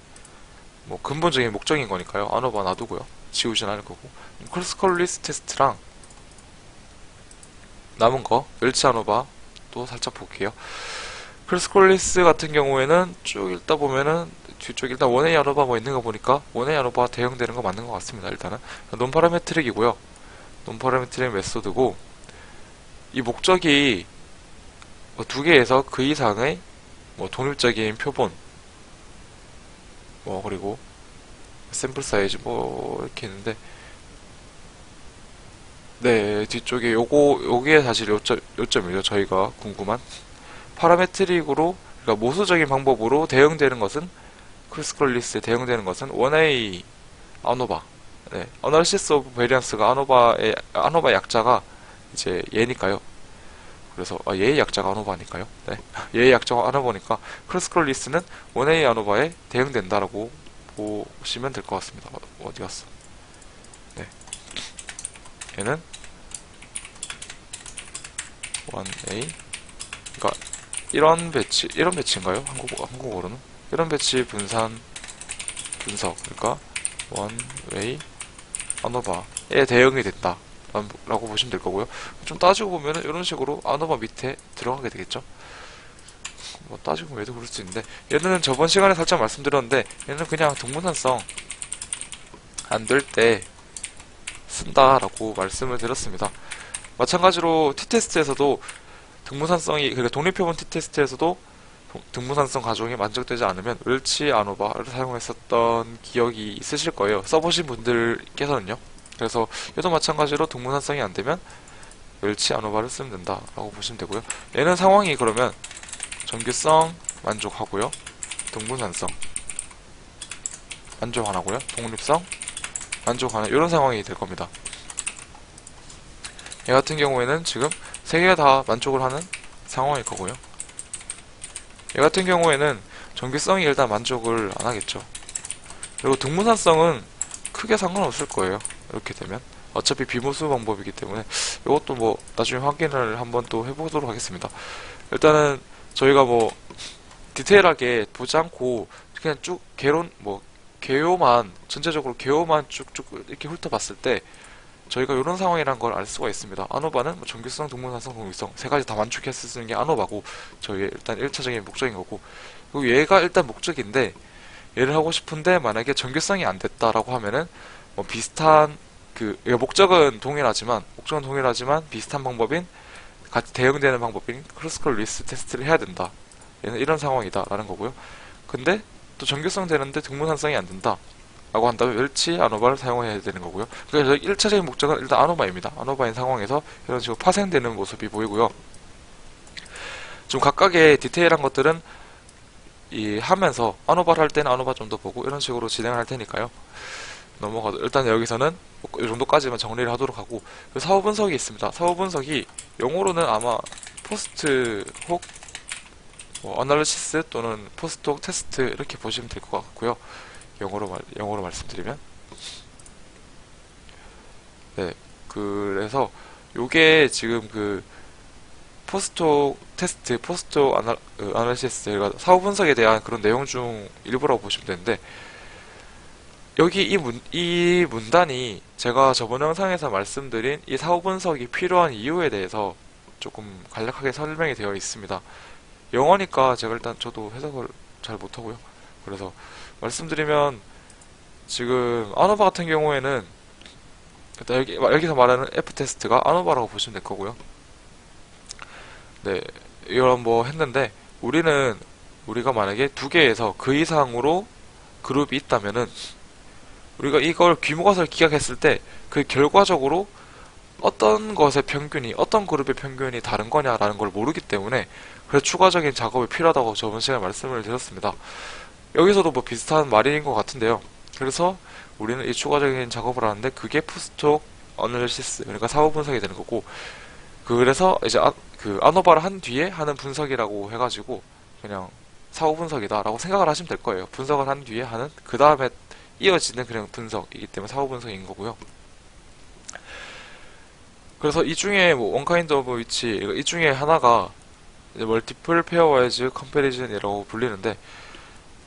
근본적인 목적인 거니까요. 아노바 놔두고요. 지우진 않을 거고. 크로스컬리스 테스트랑 남은 거 멸치 아노바 또 살짝 볼게요. 크로스컬리스 같은 경우에는 쭉 읽다 보면은 뒤쪽 일단 원웨이 아노바 있는 거 보니까 원웨이 아노바 대응되는 거 맞는 것 같습니다. 일단은 논파라메트릭이고요. 논파라메트릭 메소드고, 이 목적이 두 개에서 그 이상의 독립적인 표본 그리고 샘플 사이즈 이렇게 있는데, 네, 뒤쪽에 요게 사실 요점이죠. 저희가 궁금한 파라메트릭으로, 그러니까 모수적인 방법으로 대응되는 것은, 크로스컬리스에 대응되는 것은 원웨이 아노바, 네, 어널시스 오브 베리언스가 아노바 약자가 이제 얘니까요. 그래서 얘의 약자가 아노바니까요. 네, 얘의 약자가 아노바니까 크로스컬리스는 원웨이 아노바에 대응된다라고 보시면 될 것 같습니다. 어디 갔어? 네, 얘는 원웨이, 그러니까 이런 배치인가요? 한국어로는 이런 배치 분석, 그러니까 원웨이 아노바에 대응이 된다 라고 보시면 될 거고요. 좀 따지고 보면은 이런 식으로 아노바 밑에 들어가게 되겠죠. 따지고 보면 얘도 그럴 수 있는데, 얘는 저번 시간에 살짝 말씀드렸는데 얘는 그냥 동문산성 안 될 때 쓴다라고 말씀을 드렸습니다. 마찬가지로 T테스트에서도 그러니까 독립표본 T테스트에서도 등무산성 가정이 만족되지 않으면 웰치 아노바를 사용했었던 기억이 있으실 거예요. 써보신 분들께서는요. 그래서 얘도 마찬가지로 등무산성이 안되면 웰치 아노바를 쓰면 된다라고 보시면 되고요. 얘는 상황이 그러면 정규성 만족하고요, 등분산성 만족 안 하고요, 독립성 만족하는 이런 상황이 될 겁니다. 얘 같은 경우에는 지금 세 개가 다 만족을 하는 상황일 거고요. 얘 같은 경우에는 정규성이 일단 만족을 안 하겠죠. 그리고 등무산성은 크게 상관없을 거예요. 이렇게 되면 어차피 비모수 방법이기 때문에 이것도 나중에 확인을 한번 또 해보도록 하겠습니다. 일단은 저희가 디테일하게 보지 않고 그냥 쭉 전체적으로 개요만 쭉쭉 이렇게 훑어봤을 때 저희가 이런 상황이란 걸 알 수가 있습니다. 아노바는 정규성, 등분산성, 독립성 세 가지 다 만족했을 수 있는 게 아노바고, 저희의 일단 1차적인 목적인 거고, 그리고 얘가 일단 목적인데 얘를 하고 싶은데 만약에 정규성이 안 됐다라고 하면은 비슷한 목적은 동일하지만 비슷한 방법인, 같이 대응되는 방법인 크로스컬리스 테스트를 해야 된다. 얘는 이런 상황이다라는 거고요. 근데 또 정규성 되는데 등분산성이 안 된다 라고 한다면 웰치 아노바를 사용해야 되는 거고요. 그래서 1차적인 목적은 일단 아노바입니다. 아노바인 상황에서 이런 식으로 파생되는 모습이 보이고요. 좀 각각의 디테일한 것들은 하면서 아노바를 할 때는 아노바 좀 더 보고 이런 식으로 진행을 할 테니까요. 넘어가도 일단 여기서는 이 정도까지만 정리를 하도록 하고, 사후 분석이 있습니다. 사후 분석이 영어로는 아마 포스트 혹 어널리시스 또는 포스트 혹 테스트 이렇게 보시면 될 것 같고요. 영어로 말씀드리면, 네, 그래서 요게 지금 포스트 테스트, 포스트 아널리시스, 사후 분석에 대한 그런 내용 중 일부라고 보시면 되는데, 여기 이 문단이 제가 저번 영상에서 말씀드린 이 사후 분석이 필요한 이유에 대해서 조금 간략하게 설명이 되어 있습니다. 영어니까 제가 일단 저도 해석을 잘 못하고요. 그래서 말씀드리면, 지금 아노바 같은 경우에는 일단 여기서 말하는 F 테스트가 아노바라고 보시면 될 거고요. 네, 이걸 뭐 했는데 우리가 만약에 두 개에서 그 이상으로 그룹이 있다면은 우리가 이걸 규모가설 기각했을 때 그 결과적으로 어떤 것의 평균이 어떤 그룹의 평균이 다른 거냐라는 걸 모르기 때문에 그래서 추가적인 작업이 필요하다고 저번 시간에 말씀을 드렸습니다. 여기서도 뭐 비슷한 말인 것 같은데요. 그래서 우리는 이 추가적인 작업을 하는데 그게 푸스톡 어널리시스, 그러니까 사후 분석이 되는 거고, 그래서 이제 그 아노바를 한 뒤에 하는 분석이라고 해가지고 그냥 사후 분석이다라고 생각을 하시면 될 거예요. 분석을 한 뒤에 하는 그 다음에 이어지는 그냥 분석이기 때문에 사후 분석인 거고요. 그래서 이 중에 뭐 원카인드 오브 위치, 이 중에 하나가 이제 멀티플 페어와이즈 컴패리즌이라고 불리는데,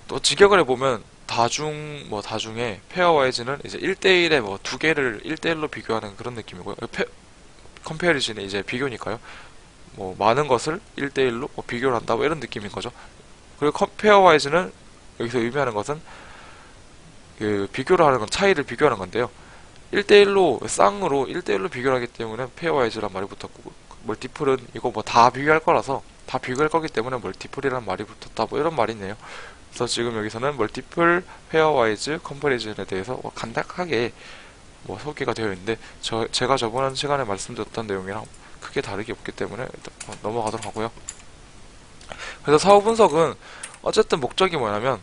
또 직역을 해보면 다중에 페어와이즈는 이제 1대1에 뭐 두 개를 1대1로 비교하는 그런 느낌이고요. 컴패리즌이 이제 비교니까요. 뭐 많은 것을 1대1로 뭐 비교를 한다 뭐 이런 느낌인 거죠. 그리고 페어와이즈는 여기서 의미하는 것은 그 비교를 하는 건 차이를 비교하는 건데요. 1대1로 쌍으로 1대1로 비교를 하기 때문에 페어와이즈란 말이 붙었고, 멀티플은 이거 뭐 다 비교할 거라서 다 비교할 거기 때문에 멀티플이란 말이 붙었다 뭐 이런 말이네요. 그래서 지금 여기서는 멀티플 페어와이즈 컴퍼리즌에 대해서 뭐 간략하게 뭐 소개가 되어 있는데, 제가 저번 시간에 말씀드렸던 내용이랑 크게 다르게 없기 때문에 일단 넘어가도록 하고요. 그래서 사후 분석은 어쨌든 목적이 뭐냐면,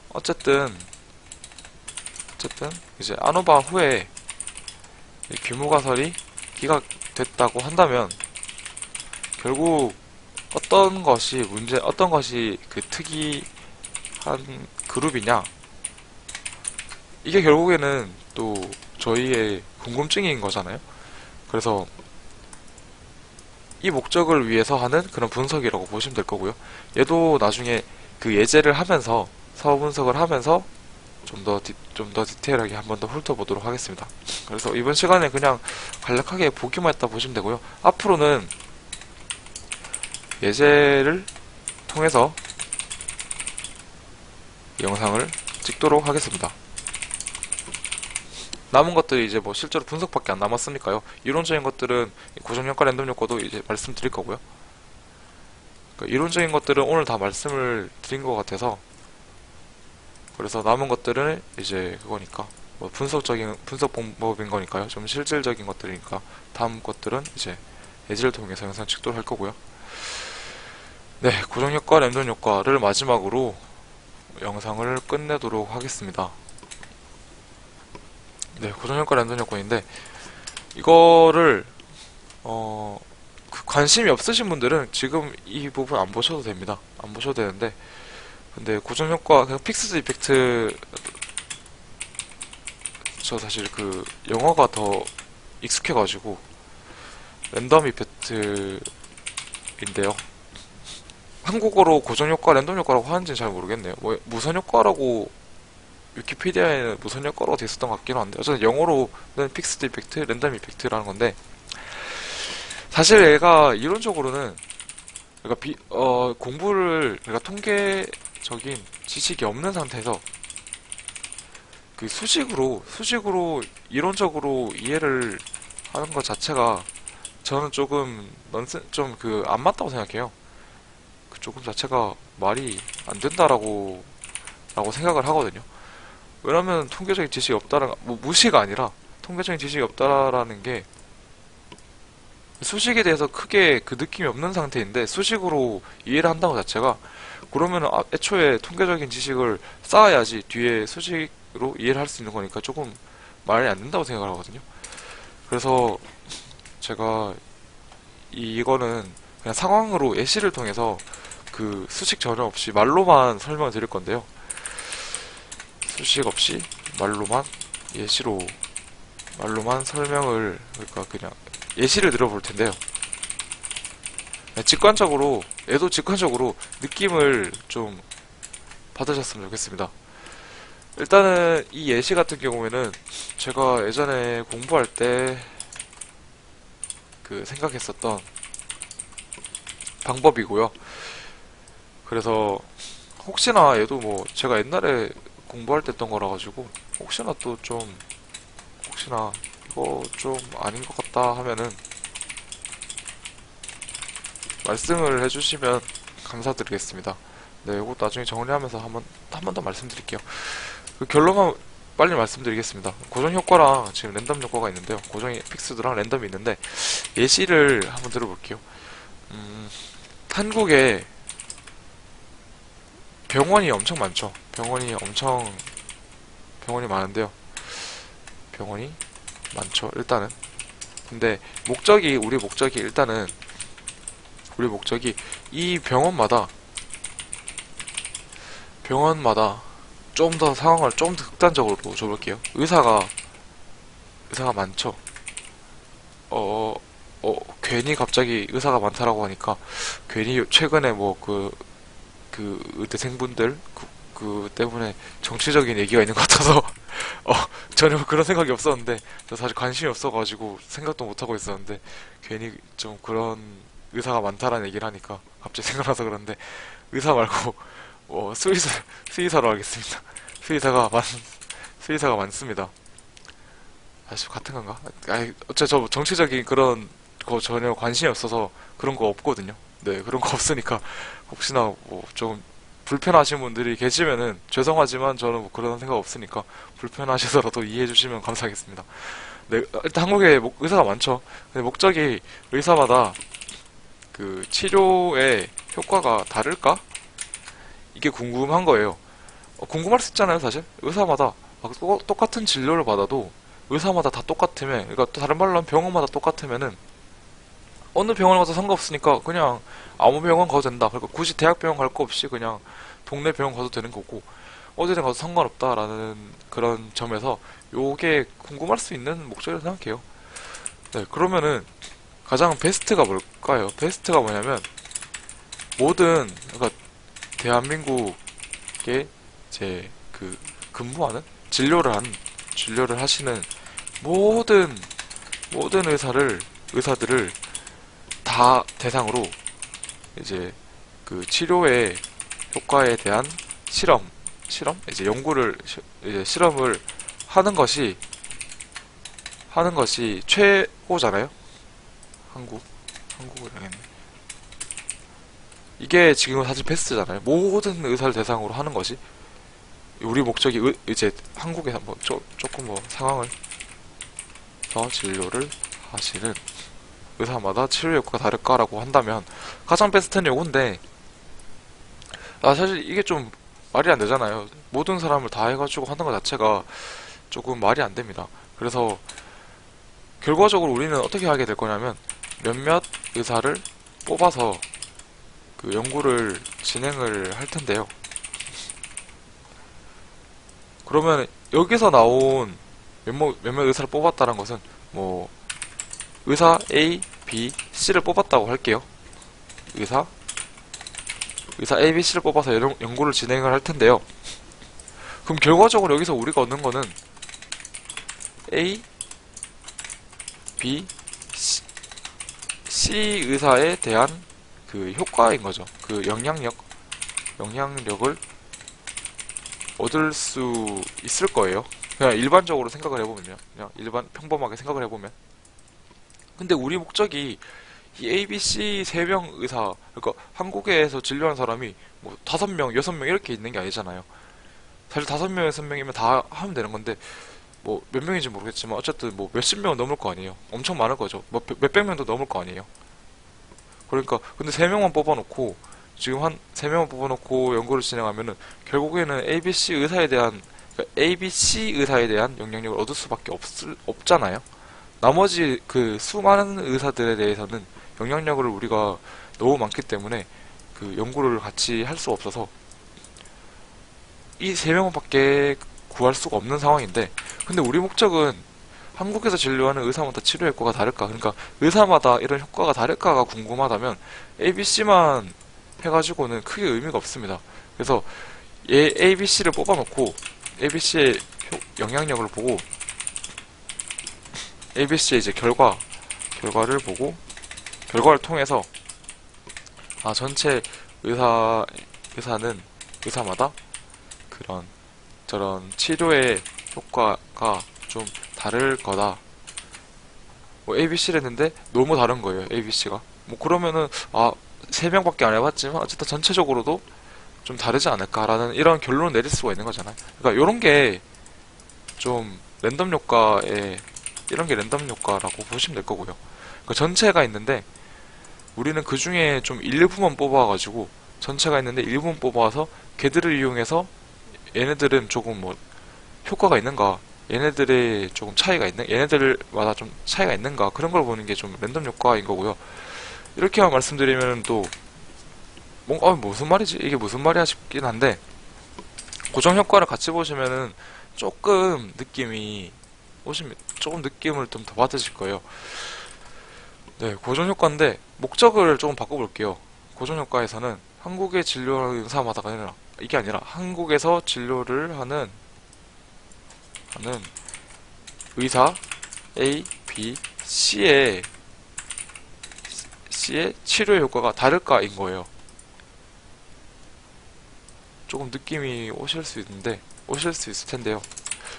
어쨌든 이제 아노바 후에 이 규모 가설이 기각됐다고 한다면 결국 어떤 것이 그 특이한 그룹이냐, 이게 결국에는 또 저희의 궁금증인 거잖아요. 그래서 이 목적을 위해서 하는 그런 분석이라고 보시면 될 거고요. 얘도 나중에 그 예제를 하면서 사후 분석을 하면서 좀 더 디테일하게 한 번 더 훑어보도록 하겠습니다. 그래서 이번 시간에 그냥 간략하게 보기만 했다 보시면 되고요. 앞으로는 예제를 통해서 영상을 찍도록 하겠습니다. 남은 것들이 이제 뭐 실제로 분석밖에 안 남았으니까요. 이론적인 것들은 고정효과, 랜덤 효과도 이제 말씀드릴 거고요. 그러니까 이론적인 것들은 오늘 다 말씀을 드린 것 같아서, 그래서 남은 것들은 이제 그거니까 뭐 분석 방법인 거니까요. 좀 실질적인 것들이니까 다음 것들은 이제 예제를 통해서 영상 찍도록 할 거고요. 네, 고정효과, 랜덤 효과를 마지막으로 영상을 끝내도록 하겠습니다. 네, 고정효과, 랜덤 효과인데 이거를 관심이 없으신 분들은 지금 이 부분 안 보셔도 됩니다. 안 보셔도 되는데, 근데 고정효과, 그냥 픽스드 이펙트, 저 사실 그 영어가 더 익숙해가지고 랜덤 이펙트인데요. 한국어로 고정효과, 랜덤 효과라고 하는지는 잘 모르겠네요. 뭐 무선 효과라고 위키피디아에는 무선 효과라고 돼 있었던 것 같기는 한데, 어쨌든 영어로는 픽스드 이펙트, 랜덤 이펙트라는 건데, 사실 얘가 이론적으로는 그러니까 공부를, 그러니까 통계적인 지식이 없는 상태에서 그 수식으로 이론적으로 이해를 하는 것 자체가 저는 조금 좀 그 안 맞다고 생각해요. 그 조금 자체가 말이 안 된다라고 생각을 하거든요. 왜냐면 통계적인 지식이 없다는, 뭐 무시가 아니라 통계적인 지식이 없다라는 게 수식에 대해서 크게 그 느낌이 없는 상태인데 수식으로 이해를 한다는 것 자체가, 그러면 애초에 통계적인 지식을 쌓아야지 뒤에 수식으로 이해를 할 수 있는 거니까 조금 말이 안 된다고 생각을 하거든요. 그래서 제가 이거는 그냥 상황으로 예시를 통해서 그 수식 전혀 없이 말로만 설명을 드릴 건데요. 수식 없이 말로만 설명을, 그러니까 그냥 예시를 들어볼 텐데요. 얘도 직관적으로 느낌을 좀 받으셨으면 좋겠습니다. 일단은 이 예시 같은 경우에는 제가 예전에 공부할 때 그 생각했었던 방법이고요. 그래서 혹시나 얘도 뭐 제가 옛날에 공부할 때 했던 거라 가지고 혹시나 이거 좀 아닌 것 같다 하면은 말씀을 해주시면 감사드리겠습니다. 네, 이거 나중에 정리하면서 한 번 더 말씀드릴게요. 그 결론만 빨리 말씀드리겠습니다. 고정 효과랑 지금 랜덤 효과가 있는데요. 고정이 픽스드랑 랜덤이 있는데 예시를 한번 들어볼게요. 한국에 병원이 엄청 많죠. 병원이 많은데요. 병원이 많죠. 일단은. 근데 우리 목적이 이 병원마다 좀 더 상황을 좀 더 극단적으로 줘볼게요. 의사가 많죠. 괜히 갑자기 의사가 많다라고 하니까 괜히 최근에 뭐 그 의대생분들 그 때문에 정치적인 얘기가 있는 것 같아서 어, 전혀 그런 생각이 없었는데 저 사실 관심이 없어가지고 생각도 못 하고 있었는데 괜히 좀 그런 의사가 많다라는 얘기를 하니까 갑자기 생각나서 그런데 의사 말고 수의사로 하겠습니다. 수의사가 많 수의사가 많습니다. 아씨 같은 건가? 아니 어째 저 정치적인 그런 거 전혀 관심이 없어서 그런 거 없거든요. 네 그런 거 없으니까 혹시나 뭐 좀 불편하신 분들이 계시면은 죄송하지만 저는 뭐 그런 생각 없으니까 불편하시더라도 이해해 주시면 감사하겠습니다. 네 일단 한국에 의사가 많죠. 근데 목적이 의사마다 그 치료의 효과가 다를까? 이게 궁금한 거예요. 궁금할 수 있잖아요, 사실. 의사마다 똑같은 진료를 받아도 의사마다 다 똑같으면, 그러니까 또 다른 말로 하면 병원마다 똑같으면은 어느 병원 가도 상관없으니까 그냥 아무 병원 가도 된다. 그러니까 굳이 대학병원 갈 거 없이 그냥 동네 병원 가도 되는 거고 어디든 가도 상관없다라는 그런 점에서 요게 궁금할 수 있는 목적이라고 생각해요. 네, 그러면은 가장 베스트가 뭘까요? 베스트가 뭐냐면 그러니까 대한민국에 이제 그 근무하는 진료를 하시는 모든 의사들을 다 대상으로 이제 그 치료의 효과에 대한 이제 이제 실험을 하는 것이 최고잖아요. 한국을 하겠네. 이게 지금 사실 베스트잖아요. 모든 의사를 대상으로 하는 것이 우리 목적이 이제 한국에서 뭐 조금 뭐 상황을 더 진료를 하시는 의사마다 치료 효과가 다를까라고 한다면 가장 베스트는 요건데 사실 이게 좀 말이 안 되잖아요. 모든 사람을 다 해가지고 하는 것 자체가 조금 말이 안 됩니다. 그래서 결과적으로 우리는 어떻게 하게 될 거냐면 몇몇 의사를 뽑아서 그 연구를 진행을 할 텐데요. 그러면 여기서 나온 몇몇 의사를 뽑았다는 것은 뭐 의사 A, B, C를 뽑았다고 할게요. 의사 A, B, C를 뽑아서 연구를 진행을 할 텐데요. 그럼 결과적으로 여기서 우리가 얻는 거는 A, B, C 의사에 대한 그 효과인 거죠. 그 영향력을 얻을 수 있을 거예요. 그냥 일반적으로 생각을 해보면요. 그냥 평범하게 생각을 해보면. 근데 우리 목적이 이 ABC 3명 의사, 그러니까 한국에서 진료하는 사람이 뭐 5명, 6명 이렇게 있는 게 아니잖아요. 사실 5명, 6명이면 다 하면 되는 건데, 뭐 몇 명인지 모르겠지만 어쨌든 뭐 몇십 명은 넘을 거 아니에요. 엄청 많을 거죠. 뭐 몇백 명도 넘을 거 아니에요. 그러니까 근데 3명만 뽑아놓고 지금 한 3명만 뽑아놓고 연구를 진행하면은 결국에는 ABC 의사에 대한 영향력을 얻을 수밖에 없잖아요. 나머지 그 수많은 의사들에 대해서는 영향력을 우리가 너무 많기 때문에 그 연구를 같이 할 수 없어서 이 3명밖에 구할 수가 없는 상황인데 근데 우리 목적은 한국에서 진료하는 의사마다 치료 효과가 다를까 그러니까 의사마다 이런 효과가 다를까가 궁금하다면 ABC만 해가지고는 크게 의미가 없습니다. 그래서 ABC를 뽑아놓고 ABC의 영향력을 보고 ABC의 이제 결과를 보고 결과를 통해서 전체 의사마다 저런 치료의 효과가 좀 다를 거다 뭐 ABC를 했는데 너무 다른 거예요. ABC가. 뭐 그러면은 아, 3명밖에 안 해봤지만 어쨌든 전체적으로도 좀 다르지 않을까라는 이런 결론을 내릴 수가 있는 거잖아요. 그러니까 이런 게 좀 랜덤 효과에 이런 게 랜덤 효과라고 보시면 될 거고요. 그러니까 전체가 있는데 우리는 그 중에 좀 일부만 뽑아가지고 전체가 있는데 일부만 뽑아서 걔들을 이용해서 얘네들은 조금 뭐 효과가 있는가, 얘네들의 조금 차이가 있는, 얘네들마다 좀 차이가 있는가 그런 걸 보는 게 좀 랜덤 효과인 거고요. 이렇게만 말씀드리면 또 뭔가 무슨 말이지? 이게 무슨 말이야 싶긴 한데 고정 효과를 같이 보시면은 조금 느낌이 오시면 조금 느낌을 좀 더 받으실 거예요. 네, 고정 효과인데 목적을 조금 바꿔볼게요. 고정 효과에서는 한국의 진료를 의사마다가 아니라 이게 아니라 한국에서 진료를 하는 의사 A, B, C의 치료 효과가 다를까인 거예요. 조금 느낌이 오실 수 있을 텐데요.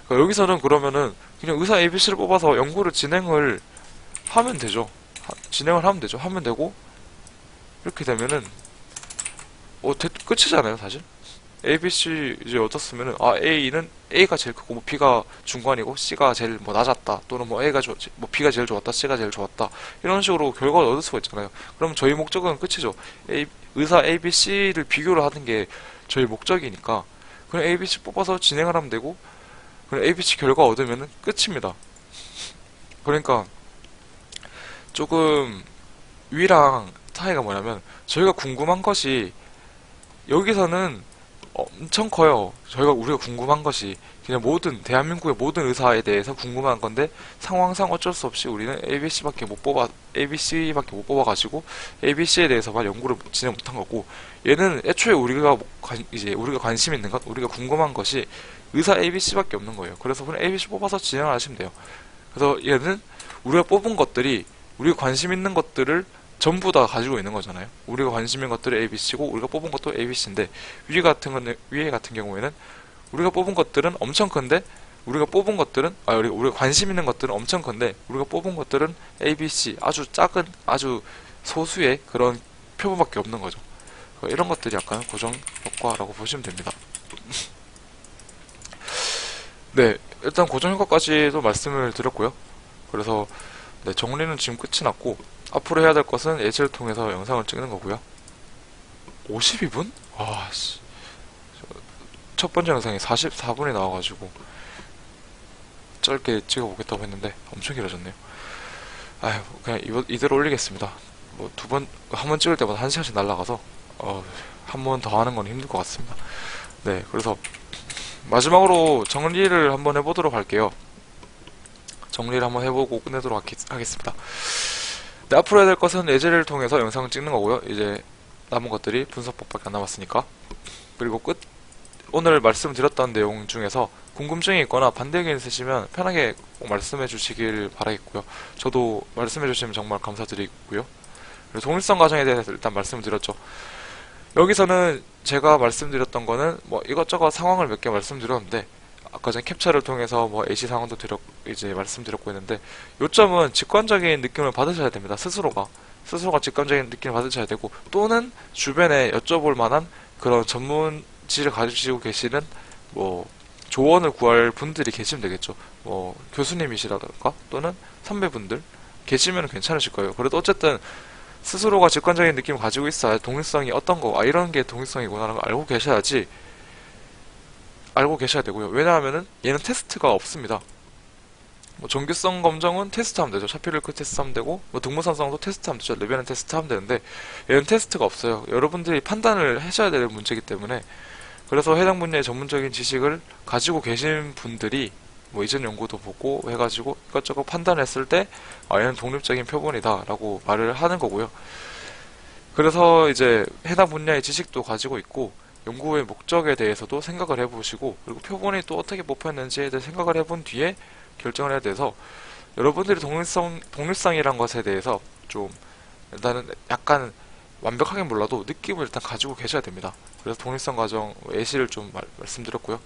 그러니까 여기서는 그러면은 그냥 의사 ABC를 뽑아서 연구를 진행을 하면 되죠. 하면 되고 이렇게 되면은 끝이잖아요, 사실. ABC 이제 어떻으면은 A는 A가 제일 크고 뭐 B가 중간이고 C가 제일 뭐 낮았다 또는 뭐 뭐 B가 제일 좋았다 C가 제일 좋았다 이런 식으로 결과를 얻을 수가 있잖아요. 그럼 저희 목적은 끝이죠. 의사 ABC를 비교를 하는 게 저희 목적이니까 그냥 ABC 뽑아서 진행을 하면 되고 그냥 ABC 결과 얻으면은 끝입니다. 그러니까 조금 위랑 차이가 뭐냐면 저희가 궁금한 것이 여기서는 엄청 커요. 우리가 궁금한 것이 그냥 대한민국의 모든 의사에 대해서 궁금한 건데 상황상 어쩔 수 없이 우리는 ABC밖에 못 뽑아가지고 ABC에 대해서만 연구를 진행 못한 거고 얘는 애초에 우리가 관심 있는 것, 우리가 궁금한 것이 의사 ABC밖에 없는 거예요. 그래서 그냥 ABC 뽑아서 진행을 하시면 돼요. 그래서 얘는 우리가 관심 있는 것들을 전부 다 가지고 있는 거잖아요. 우리가 관심 있는 것들은 ABC고 우리가 뽑은 것도 ABC인데 위에 같은 경우에는 우리가 뽑은 것들은 엄청 큰데 우리가 관심 있는 것들은 엄청 큰데 우리가 뽑은 것들은 ABC 아주 작은 아주 소수의 그런 표본밖에 없는 거죠. 이런 것들이 약간 고정 효과라고 보시면 됩니다. 네, 일단 고정 효과까지도 말씀을 드렸고요. 그래서 네, 정리는 지금 끝이 났고 앞으로 해야 될 것은 예시를 통해서 영상을 찍는 거고요. 52분? 와, 씨. 첫 번째 영상이 44분이 나와가지고 짧게 찍어보겠다고 했는데 엄청 길어졌네요. 아휴, 그냥 이대로 올리겠습니다. 뭐 한 번 찍을 때마다 1시간씩 날라가서 한 번 더 하는 건 힘들 것 같습니다. 네, 그래서 마지막으로 정리를 한번 해보도록 할게요. 정리를 한번 해보고 끝내도록 하겠습니다. 네, 앞으로 해야 될 것은 예제를 통해서 영상을 찍는 거고요. 이제 남은 것들이 분석법밖에 안 남았으니까. 그리고 오늘 말씀드렸던 내용 중에서 궁금증이 있거나 반대 의견 있으시면 편하게 꼭 말씀해 주시길 바라겠고요. 저도 말씀해 주시면 정말 감사드리고요. 그리고 동일성 과정에 대해서 일단 말씀드렸죠. 여기서는 제가 말씀드렸던 거는 뭐 이것저것 상황을 몇 개 말씀드렸는데 아까 전 캡처를 통해서 뭐 AC 상황도 이제 말씀드렸고 있는데 요점은 직관적인 느낌을 받으셔야 됩니다. 스스로가 직관적인 느낌을 받으셔야 되고 또는 주변에 여쭤볼 만한 그런 전문지를 가지고 계시는 뭐 조언을 구할 분들이 계시면 되겠죠. 뭐 교수님이시라던가 또는 선배분들 계시면 괜찮으실 거예요. 그래도 어쨌든 스스로가 직관적인 느낌을 가지고 있어야 동일성이 어떤 거, 이런 게 동일성이구나라는 걸 알고 계셔야 되고요. 왜냐하면은 얘는 테스트가 없습니다. 뭐 정규성 검정은 테스트하면 되죠. 샤필르크 테스트하면 되고 뭐 등모산성도 테스트하면 되죠. 레벨은 테스트하면 되는데 얘는 테스트가 없어요. 여러분들이 판단을 하셔야 될 문제이기 때문에 그래서 해당 분야의 전문적인 지식을 가지고 계신 분들이 뭐 이전 연구도 보고 해가지고 이것저것 판단했을 때 얘는 독립적인 표본이다 라고 말을 하는 거고요. 그래서 이제 해당 분야의 지식도 가지고 있고 연구의 목적에 대해서도 생각을 해보시고 그리고 표본이 또 어떻게 뽑혔는지에 대해 생각을 해본 뒤에 결정을 해야 돼서 여러분들이 독립성이란 것에 대해서 좀 일단은 약간 완벽하게 몰라도 느낌을 일단 가지고 계셔야 됩니다. 그래서 독립성 과정 예시를 좀 말씀드렸고요.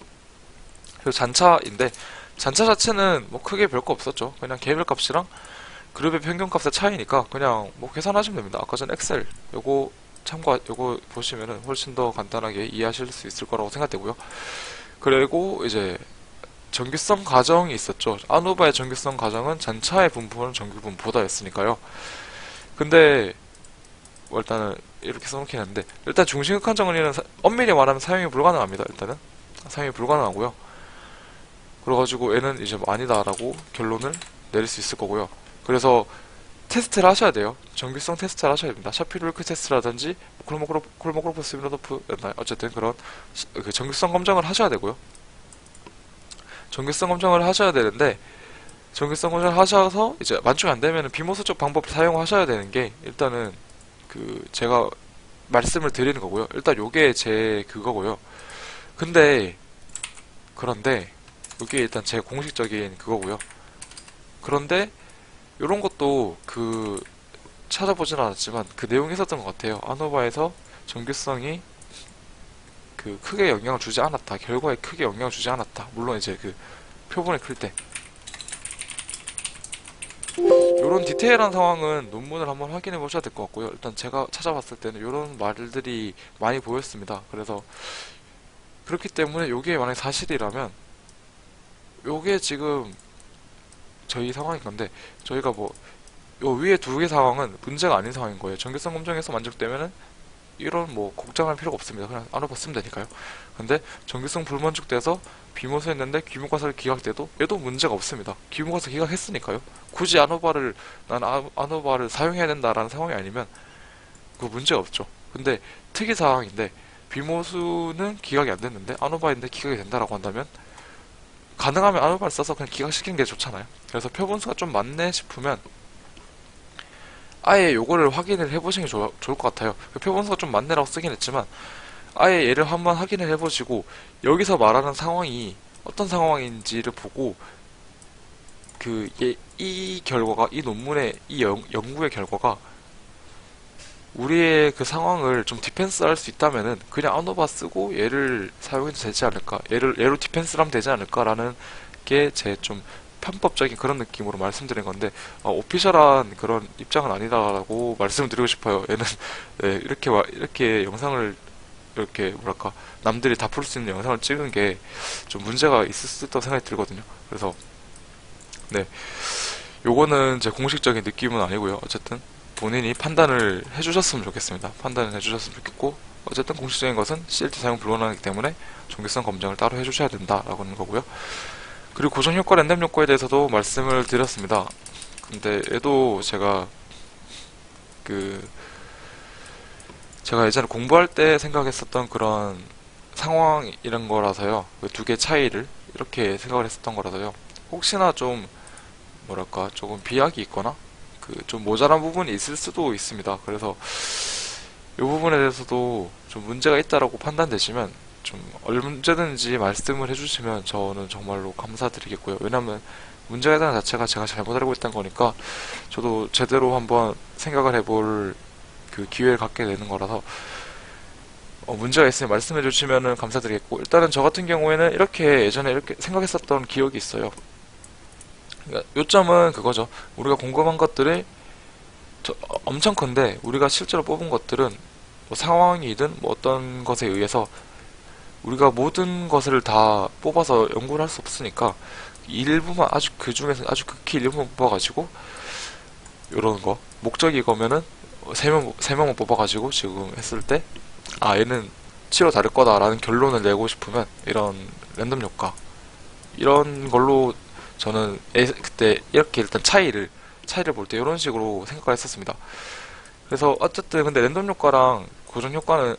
그리고 잔차 자체는 뭐 크게 별거 없었죠. 그냥 개별값이랑 그룹의 평균값의 차이니까 그냥 뭐 계산하시면 됩니다. 아까 전 엑셀 요거 요거 보시면은 훨씬 더 간단하게 이해하실 수 있을 거라고 생각되고요. 그리고 이제 정규성 가정이 있었죠. 아노바의 정규성 가정은 전차의 분포는 정규 분포다였으니까요. 근데 뭐 일단은 이렇게 써놓긴 했는데, 일단 중심극한 정리는 엄밀히 말하면 사용이 불가능합니다. 일단은 사용이 불가능하고요. 그래가지고 얘는 이제 뭐 아니다라고 결론을 내릴 수 있을 거고요. 그래서 테스트를 하셔야 돼요. 정규성 테스트를 하셔야 됩니다. 샤피루크 테스트라든지 콜모그로프 스미노도프, 어쨌든 그런 그 정규성 검증을 하셔야 되고요. 정규성 검증을 하셔야 되는데, 정규성 검증을 하셔서 이제 만족이 안 되면 비모수적 방법을 사용하셔야 되는 게, 일단은 그 제가 말씀을 드리는 거고요. 일단 요게 제 그거고요. 근데 그런데 요게 일단 제 공식적인 그거고요. 그런데 요런 것도 그 찾아보진 않았지만 그 내용이 있었던 것 같아요. 아노바에서 정규성이 그 크게 영향을 주지 않았다. 결과에 크게 영향을 주지 않았다. 물론 이제 그 표본이 클 때. 요런 디테일한 상황은 논문을 한번 확인해 보셔야 될 것 같고요. 일단 제가 찾아봤을 때는 요런 말들이 많이 보였습니다. 그래서 그렇기 때문에 요게 만약 사실이라면 요게 지금 저희 상황인 건데, 저희가 뭐 요 위에 두 개 상황은 문제가 아닌 상황인 거예요. 정규성 검증에서 만족되면은 이런 뭐 걱정할 필요가 없습니다. 그냥 아노바 쓰면 되니까요. 근데 정규성 불만족돼서 비모수했는데 귀무가설 기각돼도 얘도 문제가 없습니다. 귀무가설 기각했으니까요. 굳이 아노바를 사용해야 된다라는 상황이 아니면 그 문제가 없죠. 근데 특이 상황인데 비모수는 기각이 안 됐는데 아노바인데 기각이 된다라고 한다면 가능하면 아노바를 써서 그냥 기각시키는 게 좋잖아요. 그래서 표본수가 좀 많네 싶으면 아예 요거를 확인을 해보시는 게 좋을 것 같아요. 표본수가 좀 많네라고 쓰긴 했지만 아예 얘를 한번 확인을 해보시고 여기서 말하는 상황이 어떤 상황인지를 보고 이 결과가, 이 논문의 이 연구의 결과가 우리의 그 상황을 좀 디펜스 할 수 있다면은 그냥 아노바 쓰고 얘를 사용해도 되지 않을까, 얘로 디펜스를 하면 되지 않을까라는 게 제 좀 편법적인 그런 느낌으로 말씀드린 건데, 오피셜한 그런 입장은 아니다라고 말씀을 드리고 싶어요. 얘는 네, 이렇게 영상을 이렇게 뭐랄까 남들이 다 풀 수 있는 영상을 찍은 게 좀 문제가 있을 수 있다고 생각이 들거든요. 그래서 네, 요거는 제 공식적인 느낌은 아니고요. 어쨌든 본인이 판단을 해주셨으면 좋겠습니다. 판단을 해주셨으면 좋겠고, 어쨌든 공식적인 것은 CLT 사용 불가능하기 때문에 정규성 검증을 따로 해주셔야 된다라고 하는 거고요. 그리고 고정 효과, 랜덤 효과에 대해서도 말씀을 드렸습니다. 근데 얘도 그 제가 예전에 공부할 때 생각했었던 그런 상황 이런 거라서요. 그 두 개 차이를 이렇게 생각을 했었던 거라서요. 혹시나 좀 뭐랄까 조금 비약이 있거나 그 좀 모자란 부분이 있을 수도 있습니다. 그래서 이 부분에 대해서도 좀 문제가 있다라고 판단되시면 좀 언제든지 말씀을 해주시면 저는 정말로 감사드리겠고요. 왜냐면 문제가 있다는 자체가 제가 잘못 알고 있다는 거니까 저도 제대로 한번 생각을 해볼 그 기회를 갖게 되는 거라서 문제가 있으면 말씀해 주시면 감사드리겠고, 일단은 저 같은 경우에는 이렇게 예전에 이렇게 생각했었던 기억이 있어요. 그러니까 요점은 그거죠. 우리가 궁금한 것들이 엄청 큰데 우리가 실제로 뽑은 것들은 뭐 상황이든 뭐 어떤 것에 의해서 우리가 모든 것을 다 뽑아서 연구를 할 수 없으니까 일부만, 아주 그 중에서 아주 극히 일부만 뽑아가지고 요런 거 목적이 이거면은 세 명만 뽑아가지고 지금 했을 때 얘는 치로 다를 거다라는 결론을 내고 싶으면 이런 랜덤 효과 이런 걸로 저는 그때 이렇게 일단 차이를 볼 때 이런 식으로 생각을 했었습니다. 그래서 어쨌든 근데 랜덤 효과랑 고정 효과는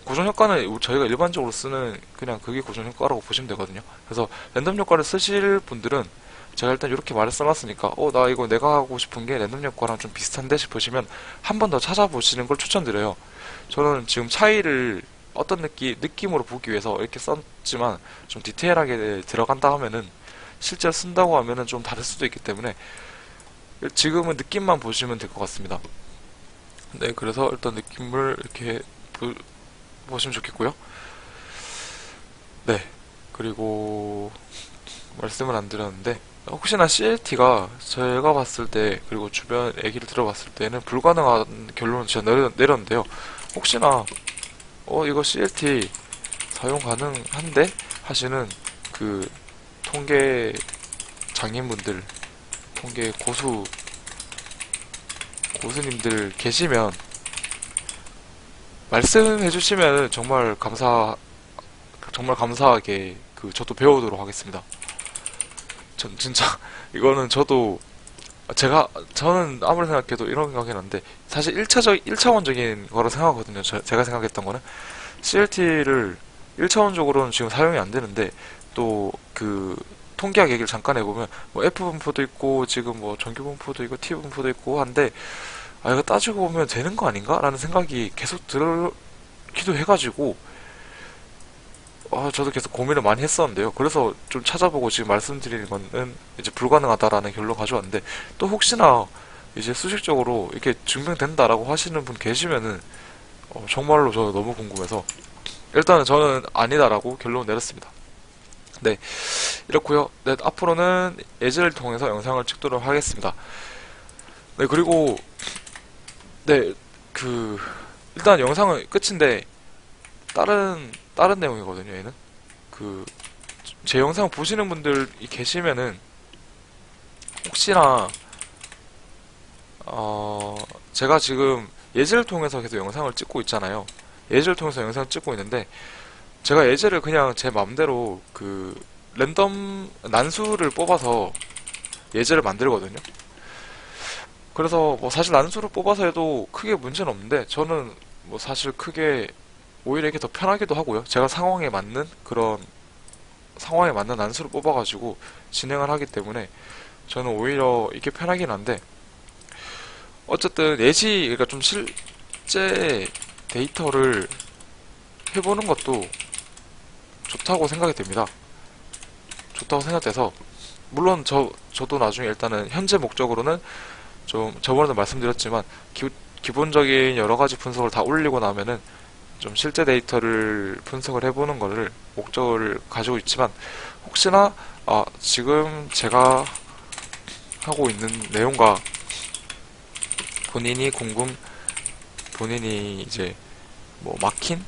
저희가 일반적으로 쓰는 그냥 그게 고정 효과라고 보시면 되거든요. 그래서 랜덤 효과를 쓰실 분들은 제가 일단 이렇게 말을 써놨으니까 나 이거 내가 하고 싶은 게 랜덤 효과랑 좀 비슷한데 싶으시면 한 번 더 찾아보시는 걸 추천드려요. 저는 지금 차이를 어떤 느낌으로 보기 위해서 이렇게 썼지만 좀 디테일하게 들어간다 하면은 실제로 쓴다고 하면은 좀 다를 수도 있기 때문에 지금은 느낌만 보시면 될 것 같습니다. 네, 그래서 일단 느낌을 이렇게 보시면 좋겠고요. 네, 그리고 말씀을 안 드렸는데 혹시나 CLT가 제가 봤을 때, 그리고 주변 얘기를 들어봤을 때는 불가능한 결론을 제가 내렸는데요. 혹시나, 이거 CLT 사용 가능한데? 하시는 그 통계 장인분들, 통계 고수님들 계시면 말씀해 주시면 정말 감사하게 저도 배우도록 하겠습니다. 전 진짜 이거는 저는 아무리 생각해도 이런 생각이 났는데 사실 1차원적인 거라 생각하거든요. 제가 생각했던 거는 CLT를 1차원적으로는 지금 사용이 안 되는데 또 통계학 얘기를 잠깐 해보면 뭐 F분포도 있고 지금 뭐 정규분포도 있고 T분포도 있고 한데 이거 따지고 보면 되는 거 아닌가? 라는 생각이 계속 들기도 해가지고 저도 계속 고민을 많이 했었는데요. 그래서 좀 찾아보고 지금 말씀드리는 거는 이제 불가능하다라는 결론 가져왔는데 또 혹시나 이제 수식적으로 이렇게 증명된다라고 하시는 분 계시면은 정말로 저 너무 궁금해서 일단은 저는 아니다라고 결론 내렸습니다. 네, 이렇고요. 네, 앞으로는 예제를 통해서 영상을 찍도록 하겠습니다. 네, 그리고 네, 일단 영상은 끝인데 다른 내용이거든요. 얘는 제 영상 보시는 분들이 계시면은 혹시나 제가 지금 예제를 통해서 계속 영상을 찍고 있잖아요. 예제를 통해서 영상을 찍고 있는데 제가 예제를 그냥 제 맘대로 랜덤 난수를 뽑아서 예제를 만들거든요. 그래서 뭐 사실 난수를 뽑아서 해도 크게 문제는 없는데 저는 뭐 사실 크게 오히려 이게 더 편하기도 하고요. 제가 상황에 맞는 난수를 뽑아가지고 진행을 하기 때문에 저는 오히려 이게 편하긴 한데 어쨌든 그러니까 좀 실제 데이터를 해보는 것도 좋다고 생각이 됩니다. 좋다고 생각돼서 물론 저도 나중에 일단은 현재 목적으로는 좀 저번에도 말씀드렸지만 기본적인 여러 가지 분석을 다 올리고 나면은 좀 실제 데이터를 분석을 해보는 거를 목적을 가지고 있지만 혹시나 지금 제가 하고 있는 내용과 본인이 이제 뭐 막힌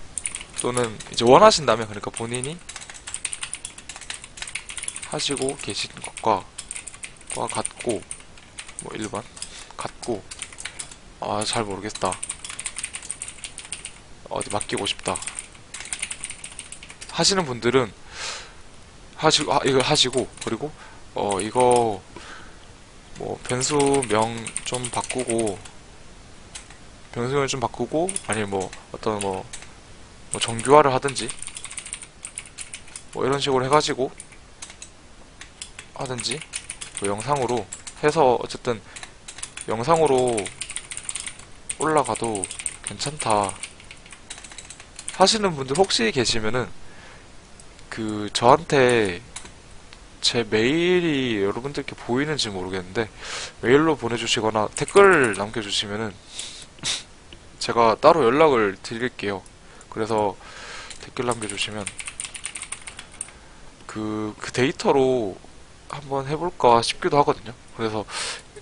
또는 이제 원하신다면 그러니까 본인이 하시고 계신 것과 같고 뭐 일반 같고 잘 모르겠다 어디 맡기고 싶다 하시는 분들은 이거 하시고 그리고 이거 뭐 변수명 좀 바꾸고 아니면 뭐 어떤 뭐 정규화를 하든지 뭐 이런 식으로 해가지고 하든지 뭐 영상으로 해서 어쨌든 영상으로 올라가도 괜찮다 하시는 분들 혹시 계시면은 저한테 제 메일이 여러분들께 보이는지 모르겠는데 메일로 보내주시거나 댓글 남겨주시면은 제가 따로 연락을 드릴게요. 그래서 댓글 남겨주시면 그 데이터로 한번 해볼까 싶기도 하거든요. 그래서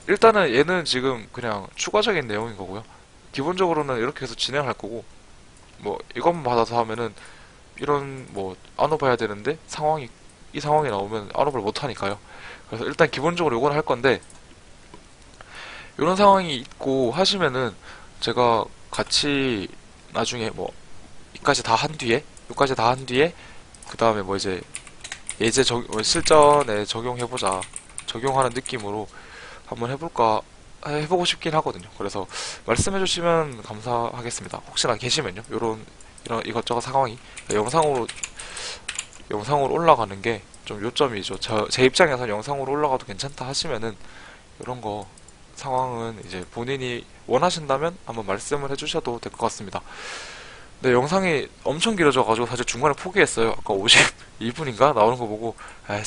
일단은 얘는 지금 그냥 추가적인 내용인 거고요. 기본적으로는 이렇게 해서 진행할 거고 뭐 이것만 받아서 하면은 이런 뭐 안업 해야 되는데 이 상황이 나오면 안업을 못 하니까요. 그래서 일단 기본적으로 요건 할 건데 이런 상황이 있고 하시면은 제가 같이 나중에 뭐 여기까지 다 한 뒤에 그 다음에 뭐 이제 실전에 적용하는 느낌으로 한번 해보고 싶긴 하거든요. 그래서 말씀해주시면 감사하겠습니다. 혹시나 계시면요. 이런 이것저것 상황이 영상으로 올라가는 게 좀 요점이죠. 제 입장에서 영상으로 올라가도 괜찮다 하시면은 이런 거 상황은 이제 본인이 원하신다면 한번 말씀을 해주셔도 될 것 같습니다. 네, 영상이 엄청 길어져가지고 사실 중간에 포기했어요. 아까 52분인가 나오는 거 보고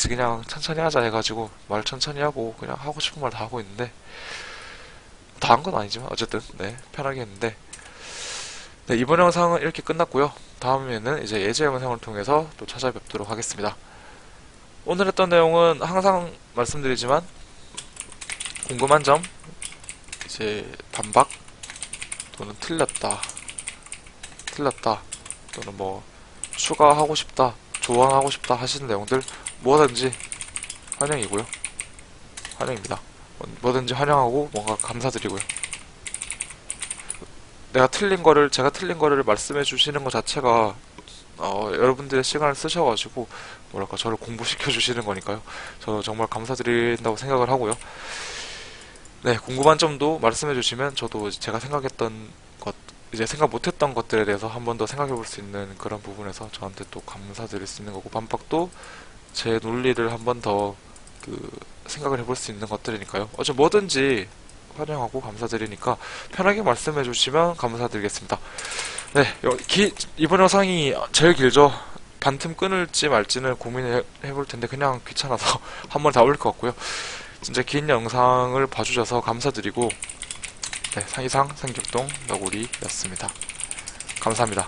그냥 천천히 하자 해가지고 말 천천히 하고 그냥 하고 싶은 말 다 하고 있는데 다 한 건 아니지만 어쨌든 네 편하게 했는데 네, 이번 영상은 이렇게 끝났고요. 다음에는 이제 예제 영상을 통해서 또 찾아뵙도록 하겠습니다. 오늘 했던 내용은 항상 말씀드리지만 궁금한 점, 이제 반박 또는 틀렸다 또는 뭐 추가하고 싶다, 조언하고 싶다 하시는 내용들 뭐든지 환영이고요. 환영입니다. 뭐든지 환영하고 뭔가 감사드리고요. 제가 틀린 거를 말씀해 주시는 것 자체가 여러분들의 시간을 쓰셔가지고 뭐랄까 저를 공부시켜 주시는 거니까요. 저 정말 감사드린다고 생각을 하고요. 네, 궁금한 점도 말씀해 주시면 저도 제가 생각했던 것, 이제 생각 못했던 것들에 대해서 한 번 더 생각해 볼 수 있는 그런 부분에서 저한테 또 감사드릴 수 있는 거고, 반박도 제 논리를 한 번 더 생각을 해볼 수 있는 것들이니까요. 뭐든지 환영하고 감사드리니까 편하게 말씀해 주시면 감사드리겠습니다. 네, 이번 영상이 제일 길죠. 반틈 끊을지 말지는 고민해 볼 텐데 그냥 귀찮아서 한 번에 다 올릴 것 같고요. 진짜 긴 영상을 봐주셔서 감사드리고, 네, 이상 상격동 너구리였습니다. 감사합니다.